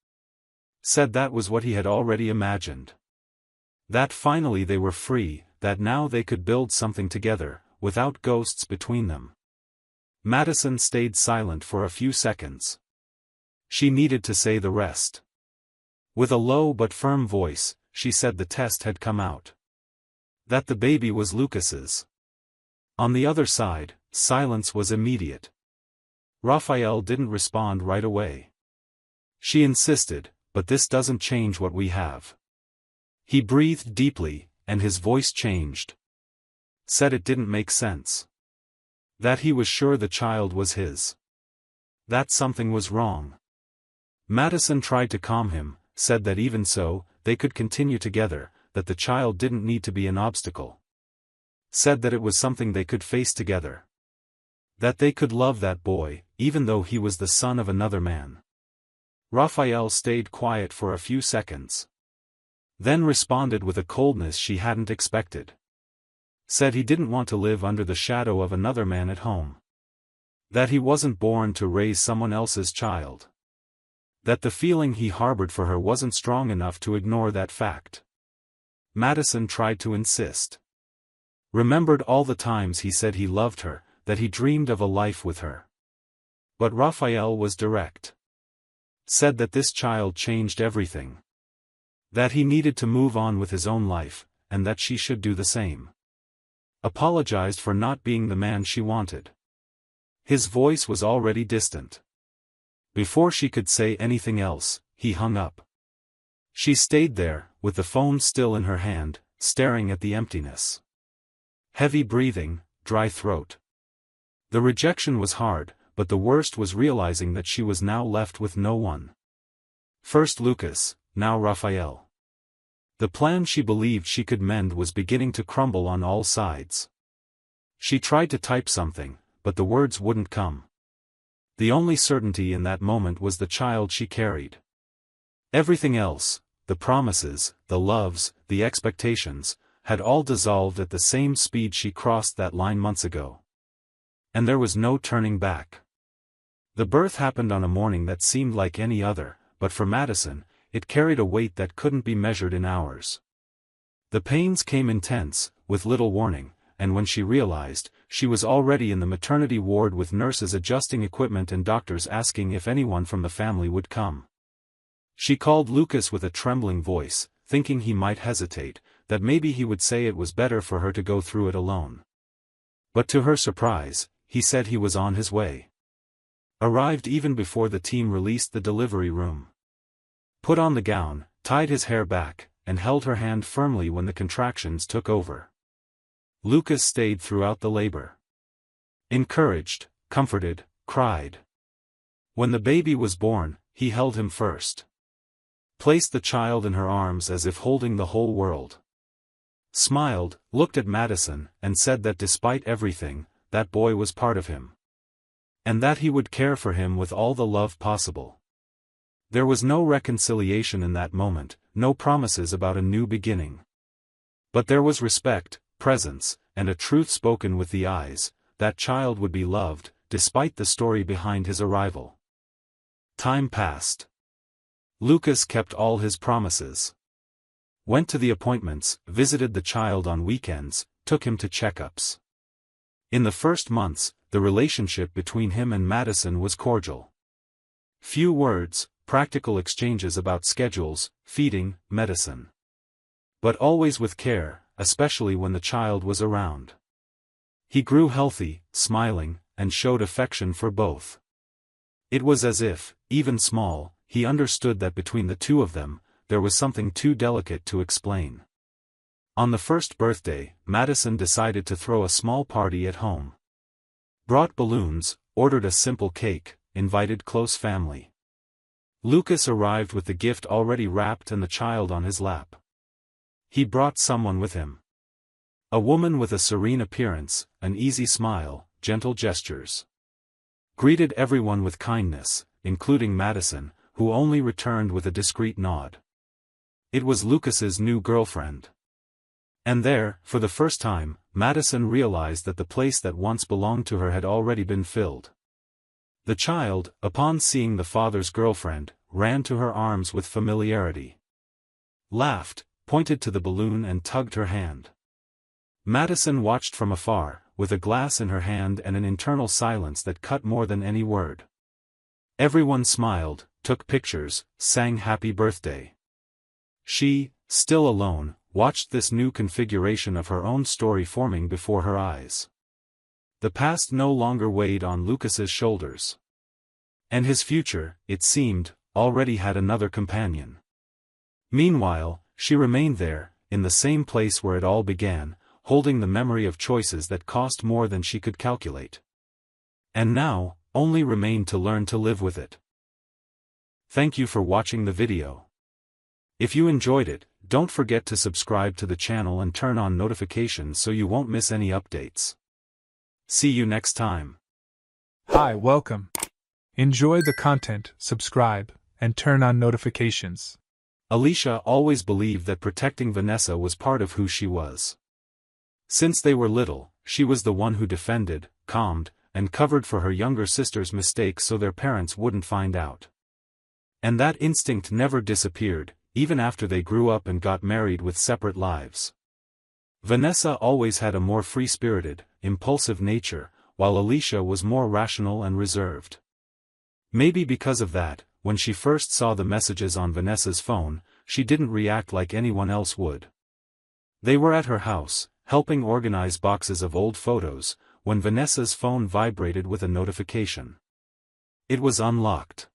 Said that was what he had already imagined. That finally they were free, that now they could build something together, without ghosts between them. Madison stayed silent for a few seconds. She needed to say the rest. With a low but firm voice, she said the test had come out. That the baby was Lucas's. On the other side, silence was immediate. Raphael didn't respond right away. She insisted, "But this doesn't change what we have." He breathed deeply, and his voice changed. Said it didn't make sense. That he was sure the child was his. That something was wrong. Madison tried to calm him, said that even so, they could continue together, that the child didn't need to be an obstacle. Said that it was something they could face together. That they could love that boy, even though he was the son of another man. Raphael stayed quiet for a few seconds. Then responded with a coldness she hadn't expected. Said he didn't want to live under the shadow of another man at home. That he wasn't born to raise someone else's child. That the feeling he harbored for her wasn't strong enough to ignore that fact. Madison tried to insist. Remembered all the times he said he loved her, that he dreamed of a life with her. But Raphael was direct. Said that this child changed everything. That he needed to move on with his own life, and that she should do the same. Apologized for not being the man she wanted. His voice was already distant. Before she could say anything else, he hung up. She stayed there, with the phone still in her hand, staring at the emptiness. Heavy breathing, dry throat. The rejection was hard, but the worst was realizing that she was now left with no one. First Lucas, now Raphael. The plan she believed she could mend was beginning to crumble on all sides. She tried to type something, but the words wouldn't come. The only certainty in that moment was the child she carried. Everything else, the promises, the loves, the expectations, had all dissolved at the same speed she crossed that line months ago. And there was no turning back. The birth happened on a morning that seemed like any other, but for Madison, it carried a weight that couldn't be measured in hours. The pains came intense, with little warning, and when she realized, she was already in the maternity ward with nurses adjusting equipment and doctors asking if anyone from the family would come. She called Lucas with a trembling voice, thinking he might hesitate, that maybe he would say it was better for her to go through it alone. But to her surprise, he said he was on his way. Arrived even before the team released the delivery room. Put on the gown, tied his hair back, and held her hand firmly when the contractions took over. Lucas stayed throughout the labor. Encouraged, comforted, cried. When the baby was born, he held him first. Placed the child in her arms as if holding the whole world. Smiled, looked at Madison, and said that despite everything, that boy was part of him. And that he would care for him with all the love possible. There was no reconciliation in that moment, no promises about a new beginning. But there was respect, presence, and a truth spoken with the eyes, that child would be loved, despite the story behind his arrival. Time passed. Lucas kept all his promises. Went to the appointments, visited the child on weekends, took him to checkups. In the first months, the relationship between him and Madison was cordial. Few words, practical exchanges about schedules, feeding, medicine. But always with care, especially when the child was around. He grew healthy, smiling, and showed affection for both. It was as if, even small, he understood that between the two of them, there was something too delicate to explain. On the first birthday, Madison decided to throw a small party at home. Brought balloons, ordered a simple cake, invited close family. Lucas arrived with the gift already wrapped and the child on his lap. He brought someone with him. A woman with a serene appearance, an easy smile, gentle gestures. Greeted everyone with kindness, including Madison, who only returned with a discreet nod. It was Lucas's new girlfriend. And there, for the first time, Madison realized that the place that once belonged to her had already been filled. The child, upon seeing the father's girlfriend, ran to her arms with familiarity. Laughed, pointed to the balloon and tugged her hand. Madison watched from afar, with a glass in her hand and an internal silence that cut more than any word. Everyone smiled, took pictures, sang happy birthday. She, still alone, watched this new configuration of her own story forming before her eyes. The past no longer weighed on Lucas's shoulders. And his future, it seemed, already had another companion. Meanwhile, she remained there, in the same place where it all began, holding the memory of choices that cost more than she could calculate. And now, only remained to learn to live with it. Thank you for watching the video. If you enjoyed it, don't forget to subscribe to the channel and turn on notifications so you won't miss any updates. See you next time. Hi, welcome. Enjoy the content, subscribe, and turn on notifications. Alicia always believed that protecting Vanessa was part of who she was. Since they were little, she was the one who defended, calmed, and covered for her younger sister's mistakes so their parents wouldn't find out. And that instinct never disappeared, even after they grew up and got married with separate lives. Vanessa always had a more free-spirited, impulsive nature, while Alicia was more rational and reserved. Maybe because of that, when she first saw the messages on Vanessa's phone, she didn't react like anyone else would. They were at her house, helping organize boxes of old photos, when Vanessa's phone vibrated with a notification. It was unlocked.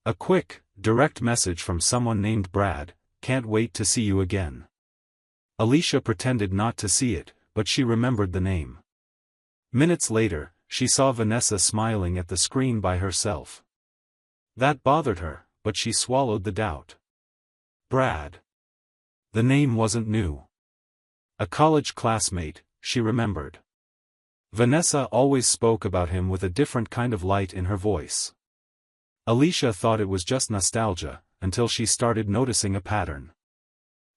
A quick, direct message from someone named Brad, "Can't wait to see you again." Alicia pretended not to see it, but she remembered the name. Minutes later, she saw Vanessa smiling at the screen by herself. That bothered her, but she swallowed the doubt. Brad. The name wasn't new. A college classmate, she remembered. Vanessa always spoke about him with a different kind of light in her voice. Alicia thought it was just nostalgia, until she started noticing a pattern.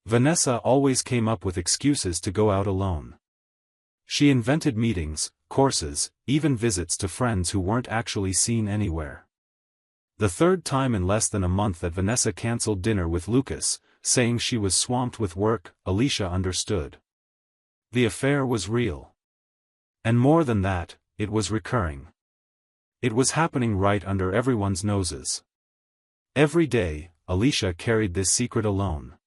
Vanessa always came up with excuses to go out alone. She invented meetings, courses, even visits to friends who weren't actually seen anywhere. The third time in less than a month that Vanessa canceled dinner with Lucas, saying she was swamped with work, Alicia understood. The affair was real. And more than that, it was recurring. It was happening right under everyone's noses. Every day, Alicia carried this secret alone.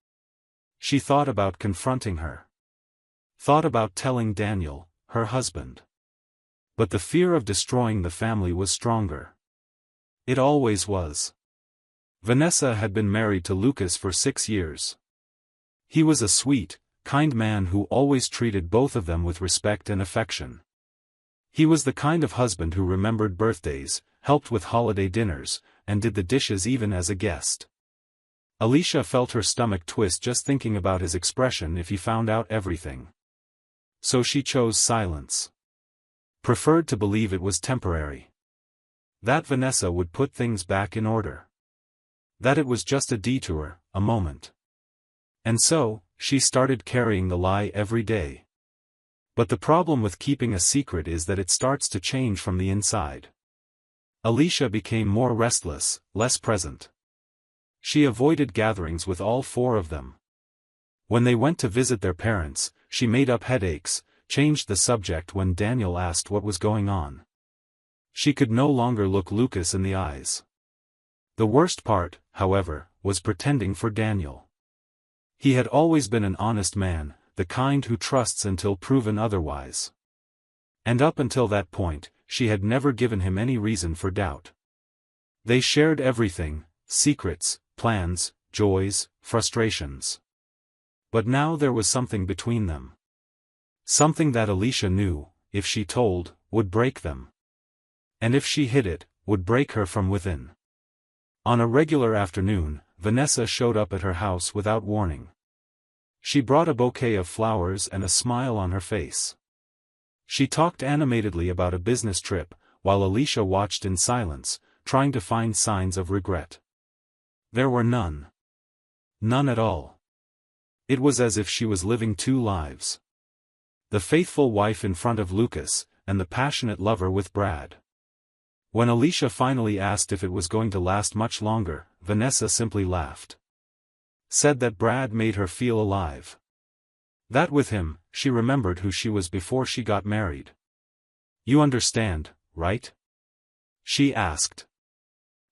She thought about confronting her. Thought about telling Daniel, her husband. But the fear of destroying the family was stronger. It always was. Vanessa had been married to Lucas for 6 years. He was a sweet, kind man who always treated both of them with respect and affection. He was the kind of husband who remembered birthdays, helped with holiday dinners, and did the dishes even as a guest. Alicia felt her stomach twist just thinking about his expression if he found out everything. So she chose silence. Preferred to believe it was temporary. That Vanessa would put things back in order. That it was just a detour, a moment. And so, she started carrying the lie every day. But the problem with keeping a secret is that it starts to change from the inside. Alicia became more restless, less present. She avoided gatherings with all 4 of them. When they went to visit their parents, she made up headaches, changed the subject when Daniel asked what was going on. She could no longer look Lucas in the eyes. The worst part, however, was pretending for Daniel. He had always been an honest man, the kind who trusts until proven otherwise. And up until that point, she had never given him any reason for doubt. They shared everything, secrets, plans, joys, frustrations. But now there was something between them. Something that Alicia knew, if she told, would break them. And if she hid it, would break her from within. On a regular afternoon, Vanessa showed up at her house without warning. She brought a bouquet of flowers and a smile on her face. She talked animatedly about a business trip, while Alicia watched in silence, trying to find signs of regret. There were none. None at all. It was as if she was living 2 lives. The faithful wife in front of Lucas, and the passionate lover with Brad. When Alicia finally asked if it was going to last much longer, Vanessa simply laughed. Said that Brad made her feel alive. That with him, she remembered who she was before she got married. You understand, right? She asked.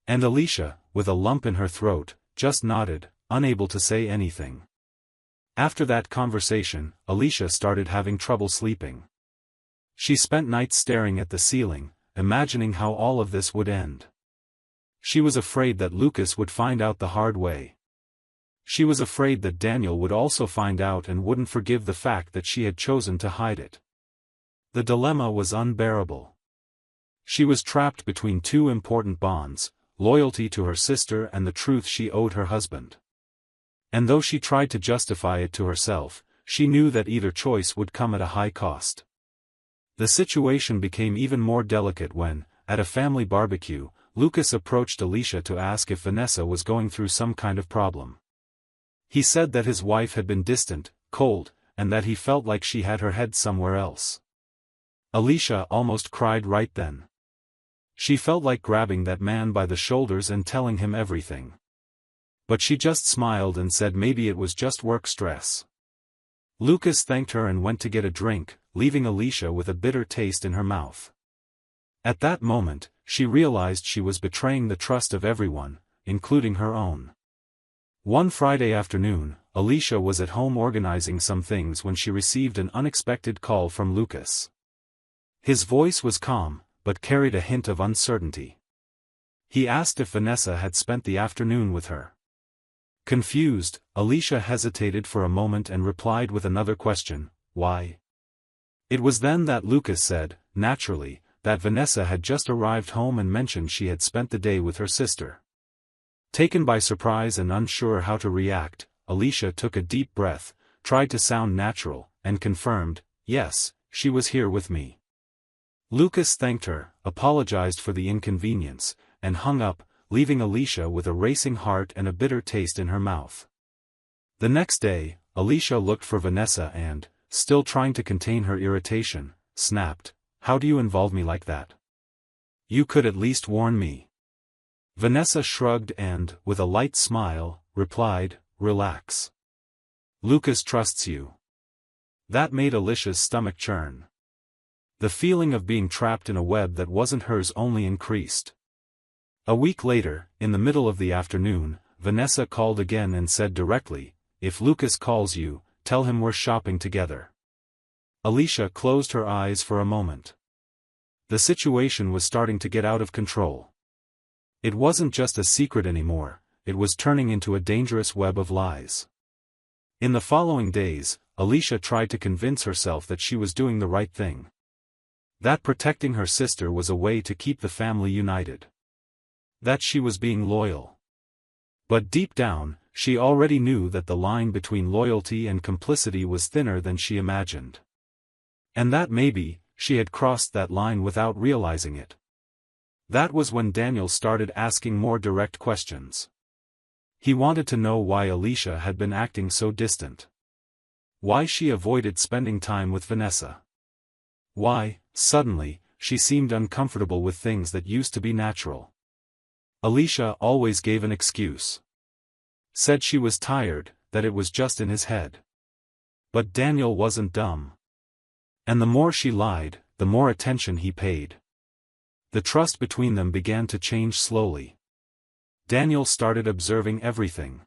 And Alicia, with a lump in her throat, just nodded, unable to say anything. After that conversation, Alicia started having trouble sleeping. She spent nights staring at the ceiling, imagining how all of this would end. She was afraid that Lucas would find out the hard way. She was afraid that Daniel would also find out and wouldn't forgive the fact that she had chosen to hide it. The dilemma was unbearable. She was trapped between two important bonds, loyalty to her sister and the truth she owed her husband. And though she tried to justify it to herself, she knew that either choice would come at a high cost. The situation became even more delicate when, at a family barbecue, Lucas approached Alicia to ask if Vanessa was going through some kind of problem. He said that his wife had been distant, cold, and that he felt like she had her head somewhere else. Alicia almost cried right then. She felt like grabbing that man by the shoulders and telling him everything. But she just smiled and said maybe it was just work stress. Lucas thanked her and went to get a drink, leaving Alicia with a bitter taste in her mouth. At that moment, she realized she was betraying the trust of everyone, including her own. One Friday afternoon, Alicia was at home organizing some things when she received an unexpected call from Lucas. His voice was calm, but carried a hint of uncertainty. He asked if Vanessa had spent the afternoon with her. Confused, Alicia hesitated for a moment and replied with another question, why? It was then that Lucas said, naturally, that Vanessa had just arrived home and mentioned she had spent the day with her sister. Taken by surprise and unsure how to react, Alicia took a deep breath, tried to sound natural, and confirmed, yes, she was here with me. Lucas thanked her, apologized for the inconvenience, and hung up, leaving Alicia with a racing heart and a bitter taste in her mouth. The next day, Alicia looked for Vanessa and, still trying to contain her irritation, snapped, "How do you involve me like that? You could at least warn me." Vanessa shrugged and, with a light smile, replied, "Relax. Lucas trusts you." That made Alicia's stomach churn. The feeling of being trapped in a web that wasn't hers only increased. A week later, in the middle of the afternoon, Vanessa called again and said directly, "If Lucas calls you, tell him we're shopping together." Alicia closed her eyes for a moment. The situation was starting to get out of control. It wasn't just a secret anymore, it was turning into a dangerous web of lies. In the following days, Alicia tried to convince herself that she was doing the right thing. That protecting her sister was a way to keep the family united. That she was being loyal. But deep down, she already knew that the line between loyalty and complicity was thinner than she imagined. And that maybe, she had crossed that line without realizing it. That was when Daniel started asking more direct questions. He wanted to know why Alicia had been acting so distant. Why she avoided spending time with Vanessa. Why, suddenly, she seemed uncomfortable with things that used to be natural. Alicia always gave an excuse. Said she was tired, that it was just in his head. But Daniel wasn't dumb. And the more she lied, the more attention he paid. The trust between them began to change slowly. Daniel started observing everything.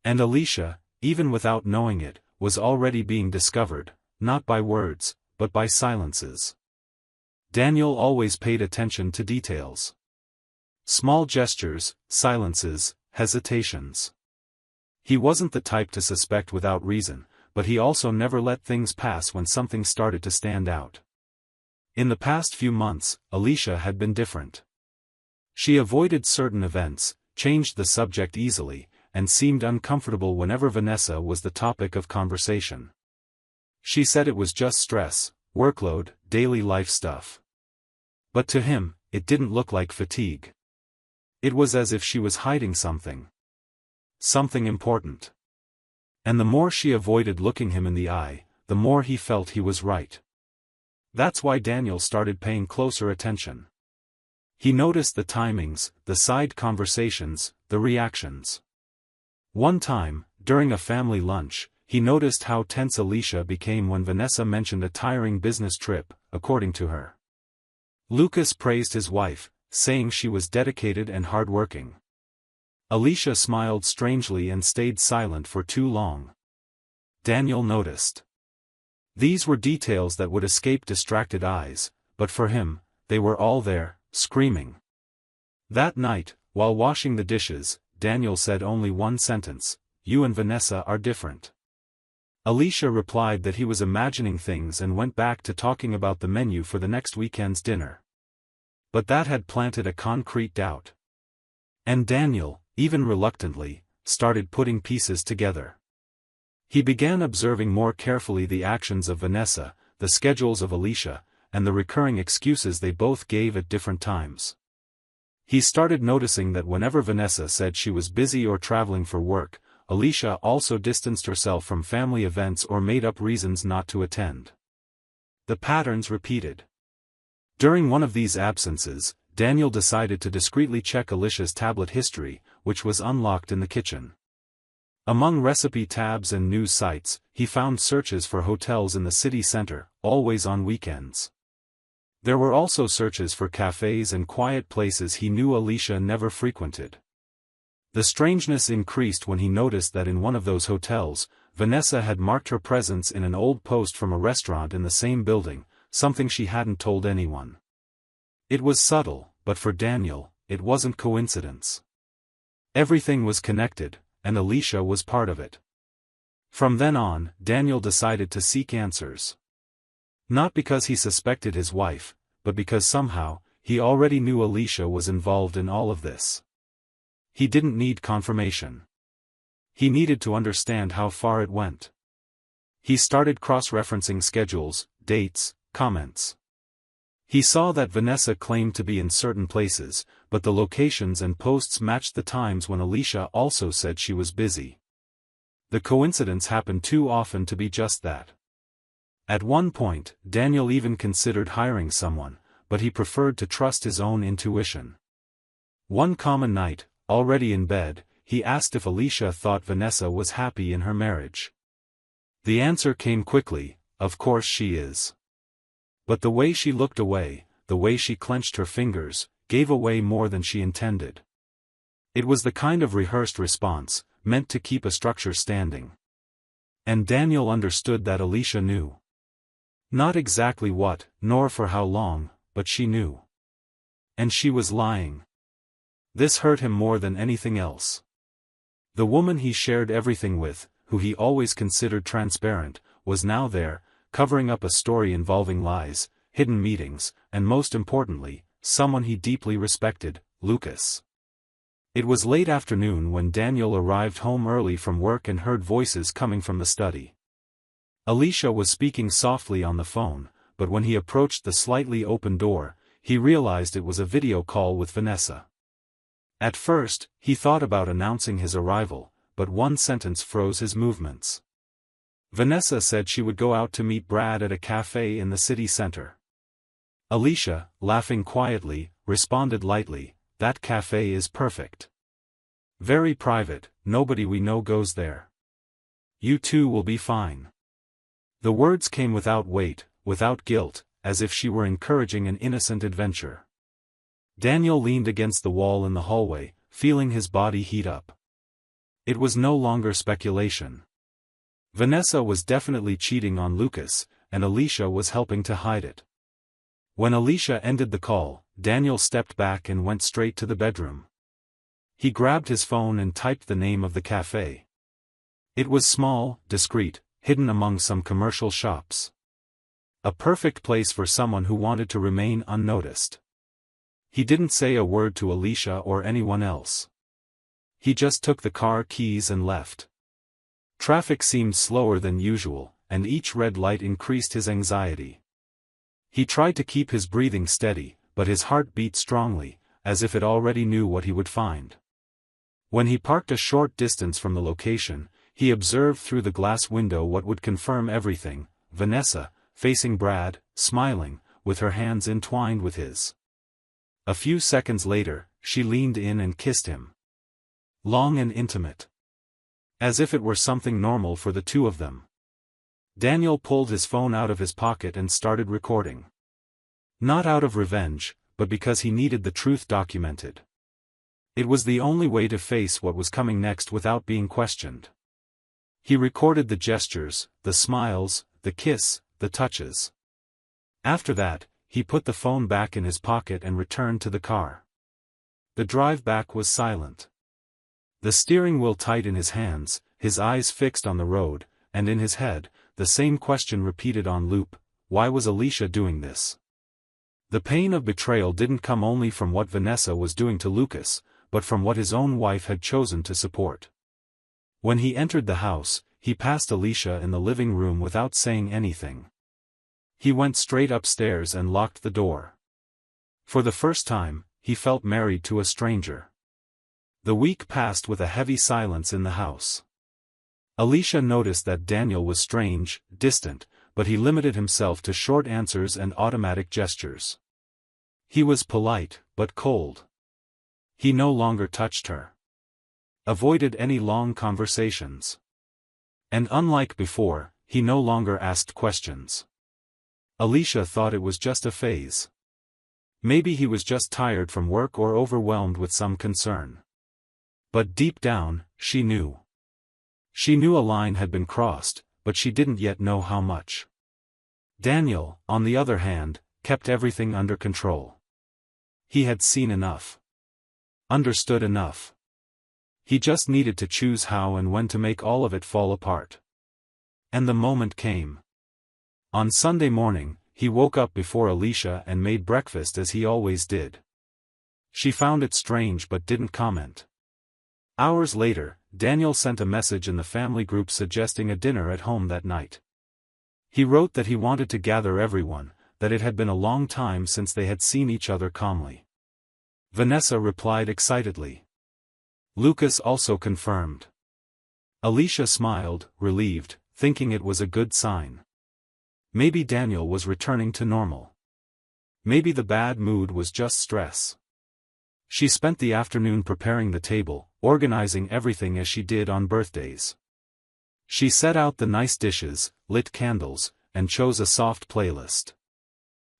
And Alicia, even without knowing it, was already being discovered, not by words, but by silences. Daniel always paid attention to details. Small gestures, silences, hesitations. He wasn't the type to suspect without reason, but he also never let things pass when something started to stand out. In the past few months, Alicia had been different. She avoided certain events, changed the subject easily, and seemed uncomfortable whenever Vanessa was the topic of conversation. She said it was just stress, workload, daily life stuff. But to him, it didn't look like fatigue. It was as if she was hiding something. Something important. And the more she avoided looking him in the eye, the more he felt he was right. That's why Daniel started paying closer attention. He noticed the timings, the side conversations, the reactions. One time, during a family lunch, he noticed how tense Alicia became when Vanessa mentioned a tiring business trip, according to her. Lucas praised his wife, saying she was dedicated and hardworking. Alicia smiled strangely and stayed silent for too long. Daniel noticed. These were details that would escape distracted eyes, but for him, they were all there, screaming. That night, while washing the dishes, Daniel said only one sentence: "You and Vanessa are different." Alicia replied that he was imagining things and went back to talking about the menu for the next weekend's dinner. But that had planted a concrete doubt. And Daniel, even reluctantly, started putting pieces together. He began observing more carefully the actions of Vanessa, the schedules of Alicia, and the recurring excuses they both gave at different times. He started noticing that whenever Vanessa said she was busy or traveling for work, Alicia also distanced herself from family events or made up reasons not to attend. The patterns repeated. During one of these absences, Daniel decided to discreetly check Alicia's tablet history, which was unlocked in the kitchen. Among recipe tabs and news sites, he found searches for hotels in the city center, always on weekends. There were also searches for cafes and quiet places he knew Alicia never frequented. The strangeness increased when he noticed that in one of those hotels, Vanessa had marked her presence in an old post from a restaurant in the same building, something she hadn't told anyone. It was subtle, but for Daniel, it wasn't coincidence. Everything was connected, and Alicia was part of it. From then on, Daniel decided to seek answers. Not because he suspected his wife, but because somehow, he already knew Alicia was involved in all of this. He didn't need confirmation. He needed to understand how far it went. He started cross-referencing schedules, dates, comments. He saw that Vanessa claimed to be in certain places, but the locations and posts matched the times when Alicia also said she was busy. The coincidence happened too often to be just that. At one point, Daniel even considered hiring someone, but he preferred to trust his own intuition. One common night, already in bed, he asked if Alicia thought Vanessa was happy in her marriage. The answer came quickly: "Of course she is." But the way she looked away, the way she clenched her fingers, gave away more than she intended. It was the kind of rehearsed response, meant to keep a structure standing. And Daniel understood that Alicia knew. Not exactly what, nor for how long, but she knew. And she was lying. This hurt him more than anything else. The woman he shared everything with, who he always considered transparent, was now there, covering up a story involving lies, hidden meetings, and most importantly, someone he deeply respected, Lucas. It was late afternoon when Daniel arrived home early from work and heard voices coming from the study. Alicia was speaking softly on the phone, but when he approached the slightly open door, he realized it was a video call with Vanessa. At first, he thought about announcing his arrival, but one sentence froze his movements. Vanessa said she would go out to meet Brad at a cafe in the city center. Alicia, laughing quietly, responded lightly, "That cafe is perfect. Very private, nobody we know goes there. You two will be fine." The words came without weight, without guilt, as if she were encouraging an innocent adventure. Daniel leaned against the wall in the hallway, feeling his body heat up. It was no longer speculation. Vanessa was definitely cheating on Lucas, and Alicia was helping to hide it. When Alicia ended the call, Daniel stepped back and went straight to the bedroom. He grabbed his phone and typed the name of the cafe. It was small, discreet, hidden among some commercial shops. A perfect place for someone who wanted to remain unnoticed. He didn't say a word to Alicia or anyone else. He just took the car keys and left. Traffic seemed slower than usual, and each red light increased his anxiety. He tried to keep his breathing steady, but his heart beat strongly, as if it already knew what he would find. When he parked a short distance from the location, he observed through the glass window what would confirm everything: Vanessa, facing Brad, smiling, with her hands entwined with his. A few seconds later, she leaned in and kissed him. Long and intimate. As if it were something normal for the two of them. Daniel pulled his phone out of his pocket and started recording. Not out of revenge, but because he needed the truth documented. It was the only way to face what was coming next without being questioned. He recorded the gestures, the smiles, the kiss, the touches. After that, he put the phone back in his pocket and returned to the car. The drive back was silent. The steering wheel tight in his hands, his eyes fixed on the road, and in his head, the same question repeated on loop: why was Alicia doing this? The pain of betrayal didn't come only from what Vanessa was doing to Lucas, but from what his own wife had chosen to support. When he entered the house, he passed Alicia in the living room without saying anything. He went straight upstairs and locked the door. For the first time, he felt married to a stranger. The week passed with a heavy silence in the house. Alicia noticed that Daniel was strange, distant, but he limited himself to short answers and automatic gestures. He was polite, but cold. He no longer touched her. Avoided any long conversations. And unlike before, he no longer asked questions. Alicia thought it was just a phase. Maybe he was just tired from work or overwhelmed with some concern. But deep down, she knew. She knew a line had been crossed, but she didn't yet know how much. Daniel, on the other hand, kept everything under control. He had seen enough. Understood enough. He just needed to choose how and when to make all of it fall apart. And the moment came. On Sunday morning, he woke up before Alicia and made breakfast as he always did. She found it strange but didn't comment. Hours later, Daniel sent a message in the family group suggesting a dinner at home that night. He wrote that he wanted to gather everyone, that it had been a long time since they had seen each other calmly. Vanessa replied excitedly. Lucas also confirmed. Alicia smiled, relieved, thinking it was a good sign. Maybe Daniel was returning to normal. Maybe the bad mood was just stress. She spent the afternoon preparing the table, organizing everything as she did on birthdays. She set out the nice dishes, lit candles, and chose a soft playlist.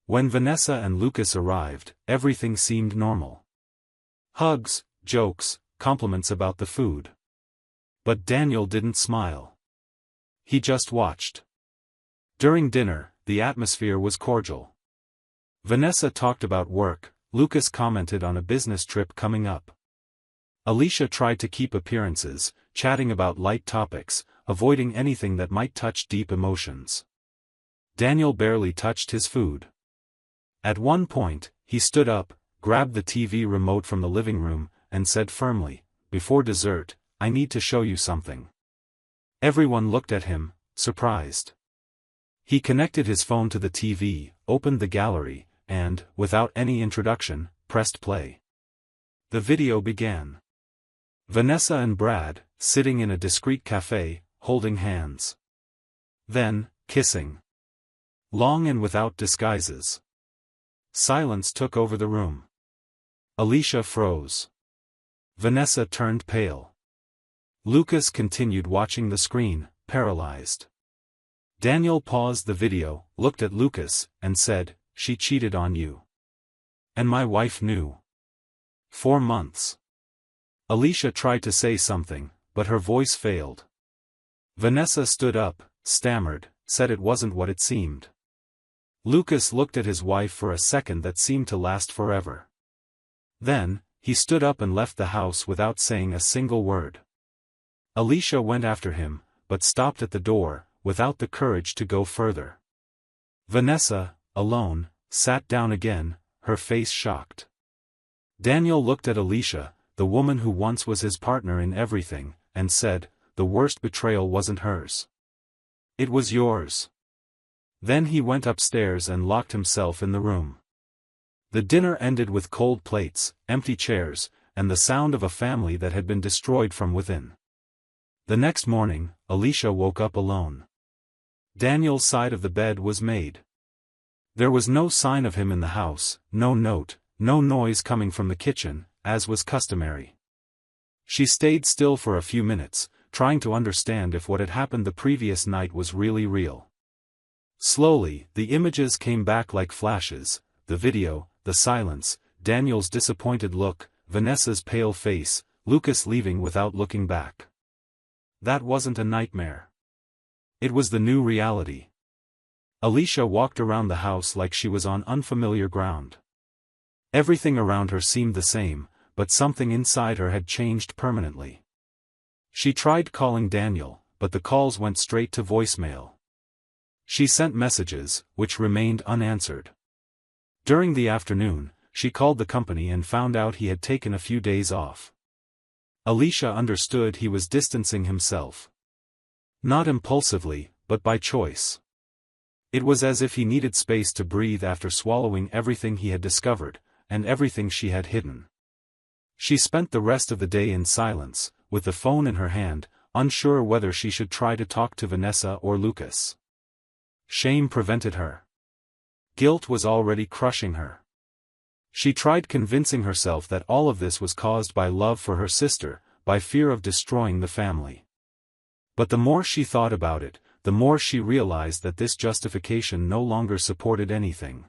When Vanessa and Lucas arrived, everything seemed normal. Hugs, jokes, compliments about the food. But Daniel didn't smile. He just watched. During dinner, the atmosphere was cordial. Vanessa talked about work, Lucas commented on a business trip coming up. Alicia tried to keep appearances, chatting about light topics, avoiding anything that might touch deep emotions. Daniel barely touched his food. At one point, he stood up, grabbed the TV remote from the living room, and said firmly, "Before dessert, I need to show you something." Everyone looked at him, surprised. He connected his phone to the TV, opened the gallery, and, without any introduction, pressed play. The video began. Vanessa and Brad, sitting in a discreet cafe, holding hands. Then, kissing. Long and without disguises. Silence took over the room. Alicia froze. Vanessa turned pale. Lucas continued watching the screen, paralyzed. Daniel paused the video, looked at Lucas, and said, "She cheated on you. And my wife knew. 4 months." Alicia tried to say something, but her voice failed. Vanessa stood up, stammered, said it wasn't what it seemed. Lucas looked at his wife for a second that seemed to last forever. Then, he stood up and left the house without saying a single word. Alicia went after him, but stopped at the door, without the courage to go further. Vanessa, alone, sat down again, her face shocked. Daniel looked at Alicia, the woman who once was his partner in everything, and said, "The worst betrayal wasn't hers. It was yours." Then he went upstairs and locked himself in the room. The dinner ended with cold plates, empty chairs, and the sound of a family that had been destroyed from within. The next morning, Alicia woke up alone. Daniel's side of the bed was made. There was no sign of him in the house, no note, no noise coming from the kitchen, as was customary. She stayed still for a few minutes, trying to understand if what had happened the previous night was really real. Slowly, the images came back like flashes, the video, the silence, Daniel's disappointed look, Vanessa's pale face, Lucas leaving without looking back. That wasn't a nightmare. It was the new reality. Alicia walked around the house like she was on unfamiliar ground. Everything around her seemed the same, but something inside her had changed permanently. She tried calling Daniel, but the calls went straight to voicemail. She sent messages, which remained unanswered. During the afternoon, she called the company and found out he had taken a few days off. Alicia understood he was distancing himself. Not impulsively, but by choice. It was as if he needed space to breathe after swallowing everything he had discovered, and everything she had hidden. She spent the rest of the day in silence, with the phone in her hand, unsure whether she should try to talk to Vanessa or Lucas. Shame prevented her. Guilt was already crushing her. She tried convincing herself that all of this was caused by love for her sister, by fear of destroying the family. But the more she thought about it, the more she realized that this justification no longer supported anything.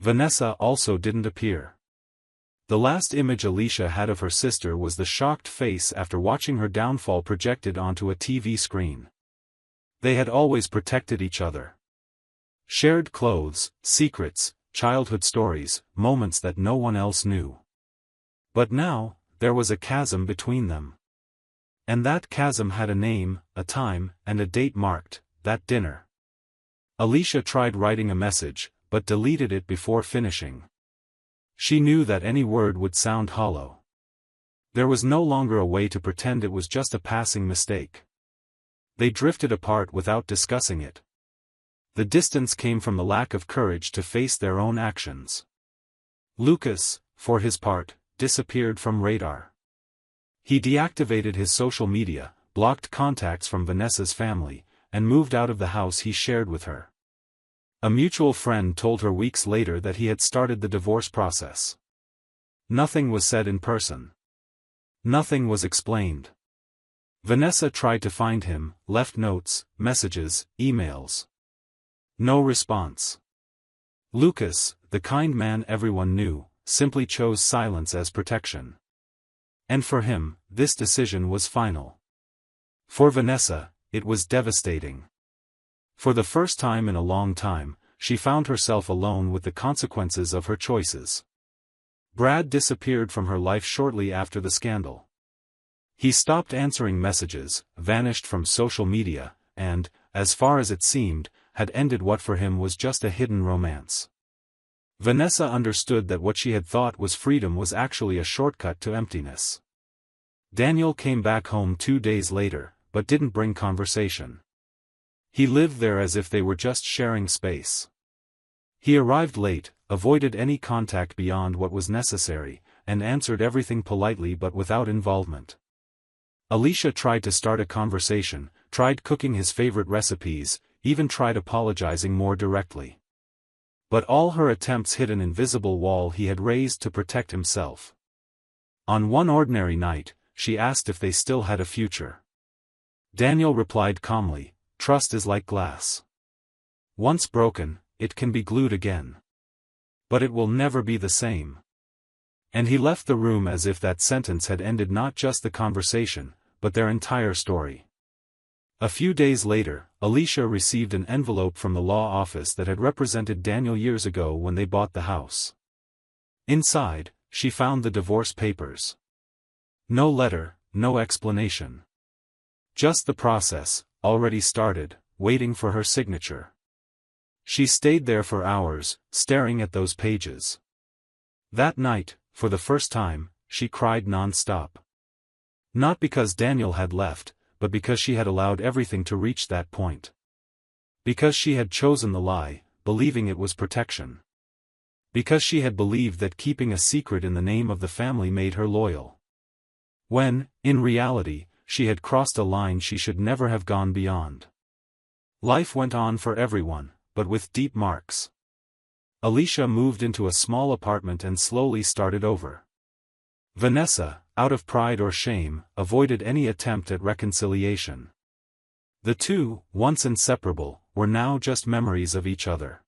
Vanessa also didn't appear. The last image Alicia had of her sister was the shocked face after watching her downfall projected onto a TV screen. They had always protected each other. Shared clothes, secrets, childhood stories, moments that no one else knew. But now, there was a chasm between them. And that chasm had a name, a time, and a date marked, that dinner. Alicia tried writing a message, but deleted it before finishing. She knew that any word would sound hollow. There was no longer a way to pretend it was just a passing mistake. They drifted apart without discussing it. The distance came from the lack of courage to face their own actions. Lucas, for his part, disappeared from radar. He deactivated his social media, blocked contacts from Vanessa's family, and moved out of the house he shared with her. A mutual friend told her weeks later that he had started the divorce process. Nothing was said in person. Nothing was explained. Vanessa tried to find him, left notes, messages, emails. No response. Lucas, the kind man everyone knew, simply chose silence as protection. And for him, this decision was final. For Vanessa, it was devastating. For the first time in a long time, she found herself alone with the consequences of her choices. Brad disappeared from her life shortly after the scandal. He stopped answering messages, vanished from social media, and, as far as it seemed, had ended what for him was just a hidden romance. Vanessa understood that what she had thought was freedom was actually a shortcut to emptiness. Daniel came back home 2 days later, but didn't bring conversation. He lived there as if they were just sharing space. He arrived late, avoided any contact beyond what was necessary, and answered everything politely but without involvement. Alicia tried to start a conversation, tried cooking his favorite recipes, even tried apologizing more directly. But all her attempts hit an invisible wall he had raised to protect himself. On one ordinary night, she asked if they still had a future. Daniel replied calmly, "Trust is like glass. Once broken, it can be glued again. But it will never be the same." And he left the room as if that sentence had ended not just the conversation, but their entire story. A few days later, Alicia received an envelope from the law office that had represented Daniel years ago when they bought the house. Inside, she found the divorce papers. No letter, no explanation. Just the process, already started, waiting for her signature. She stayed there for hours, staring at those pages. That night, for the first time, she cried non-stop. Not because Daniel had left, but because she had allowed everything to reach that point. Because she had chosen the lie, believing it was protection. Because she had believed that keeping a secret in the name of the family made her loyal. When, in reality, she had crossed a line she should never have gone beyond. Life went on for everyone, but with deep marks. Alicia moved into a small apartment and slowly started over. Vanessa, out of pride or shame, avoided any attempt at reconciliation. The two, once inseparable, were now just memories of each other.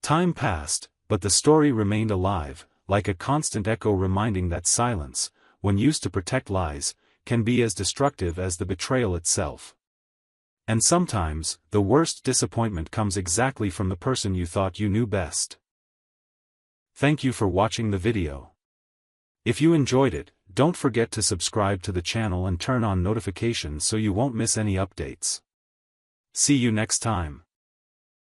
Time passed, but the story remained alive, like a constant echo reminding that silence, when used to protect lies, can be as destructive as the betrayal itself. And sometimes, the worst disappointment comes exactly from the person you thought you knew best. Thank you for watching the video. If you enjoyed it, don't forget to subscribe to the channel and turn on notifications so you won't miss any updates. See you next time.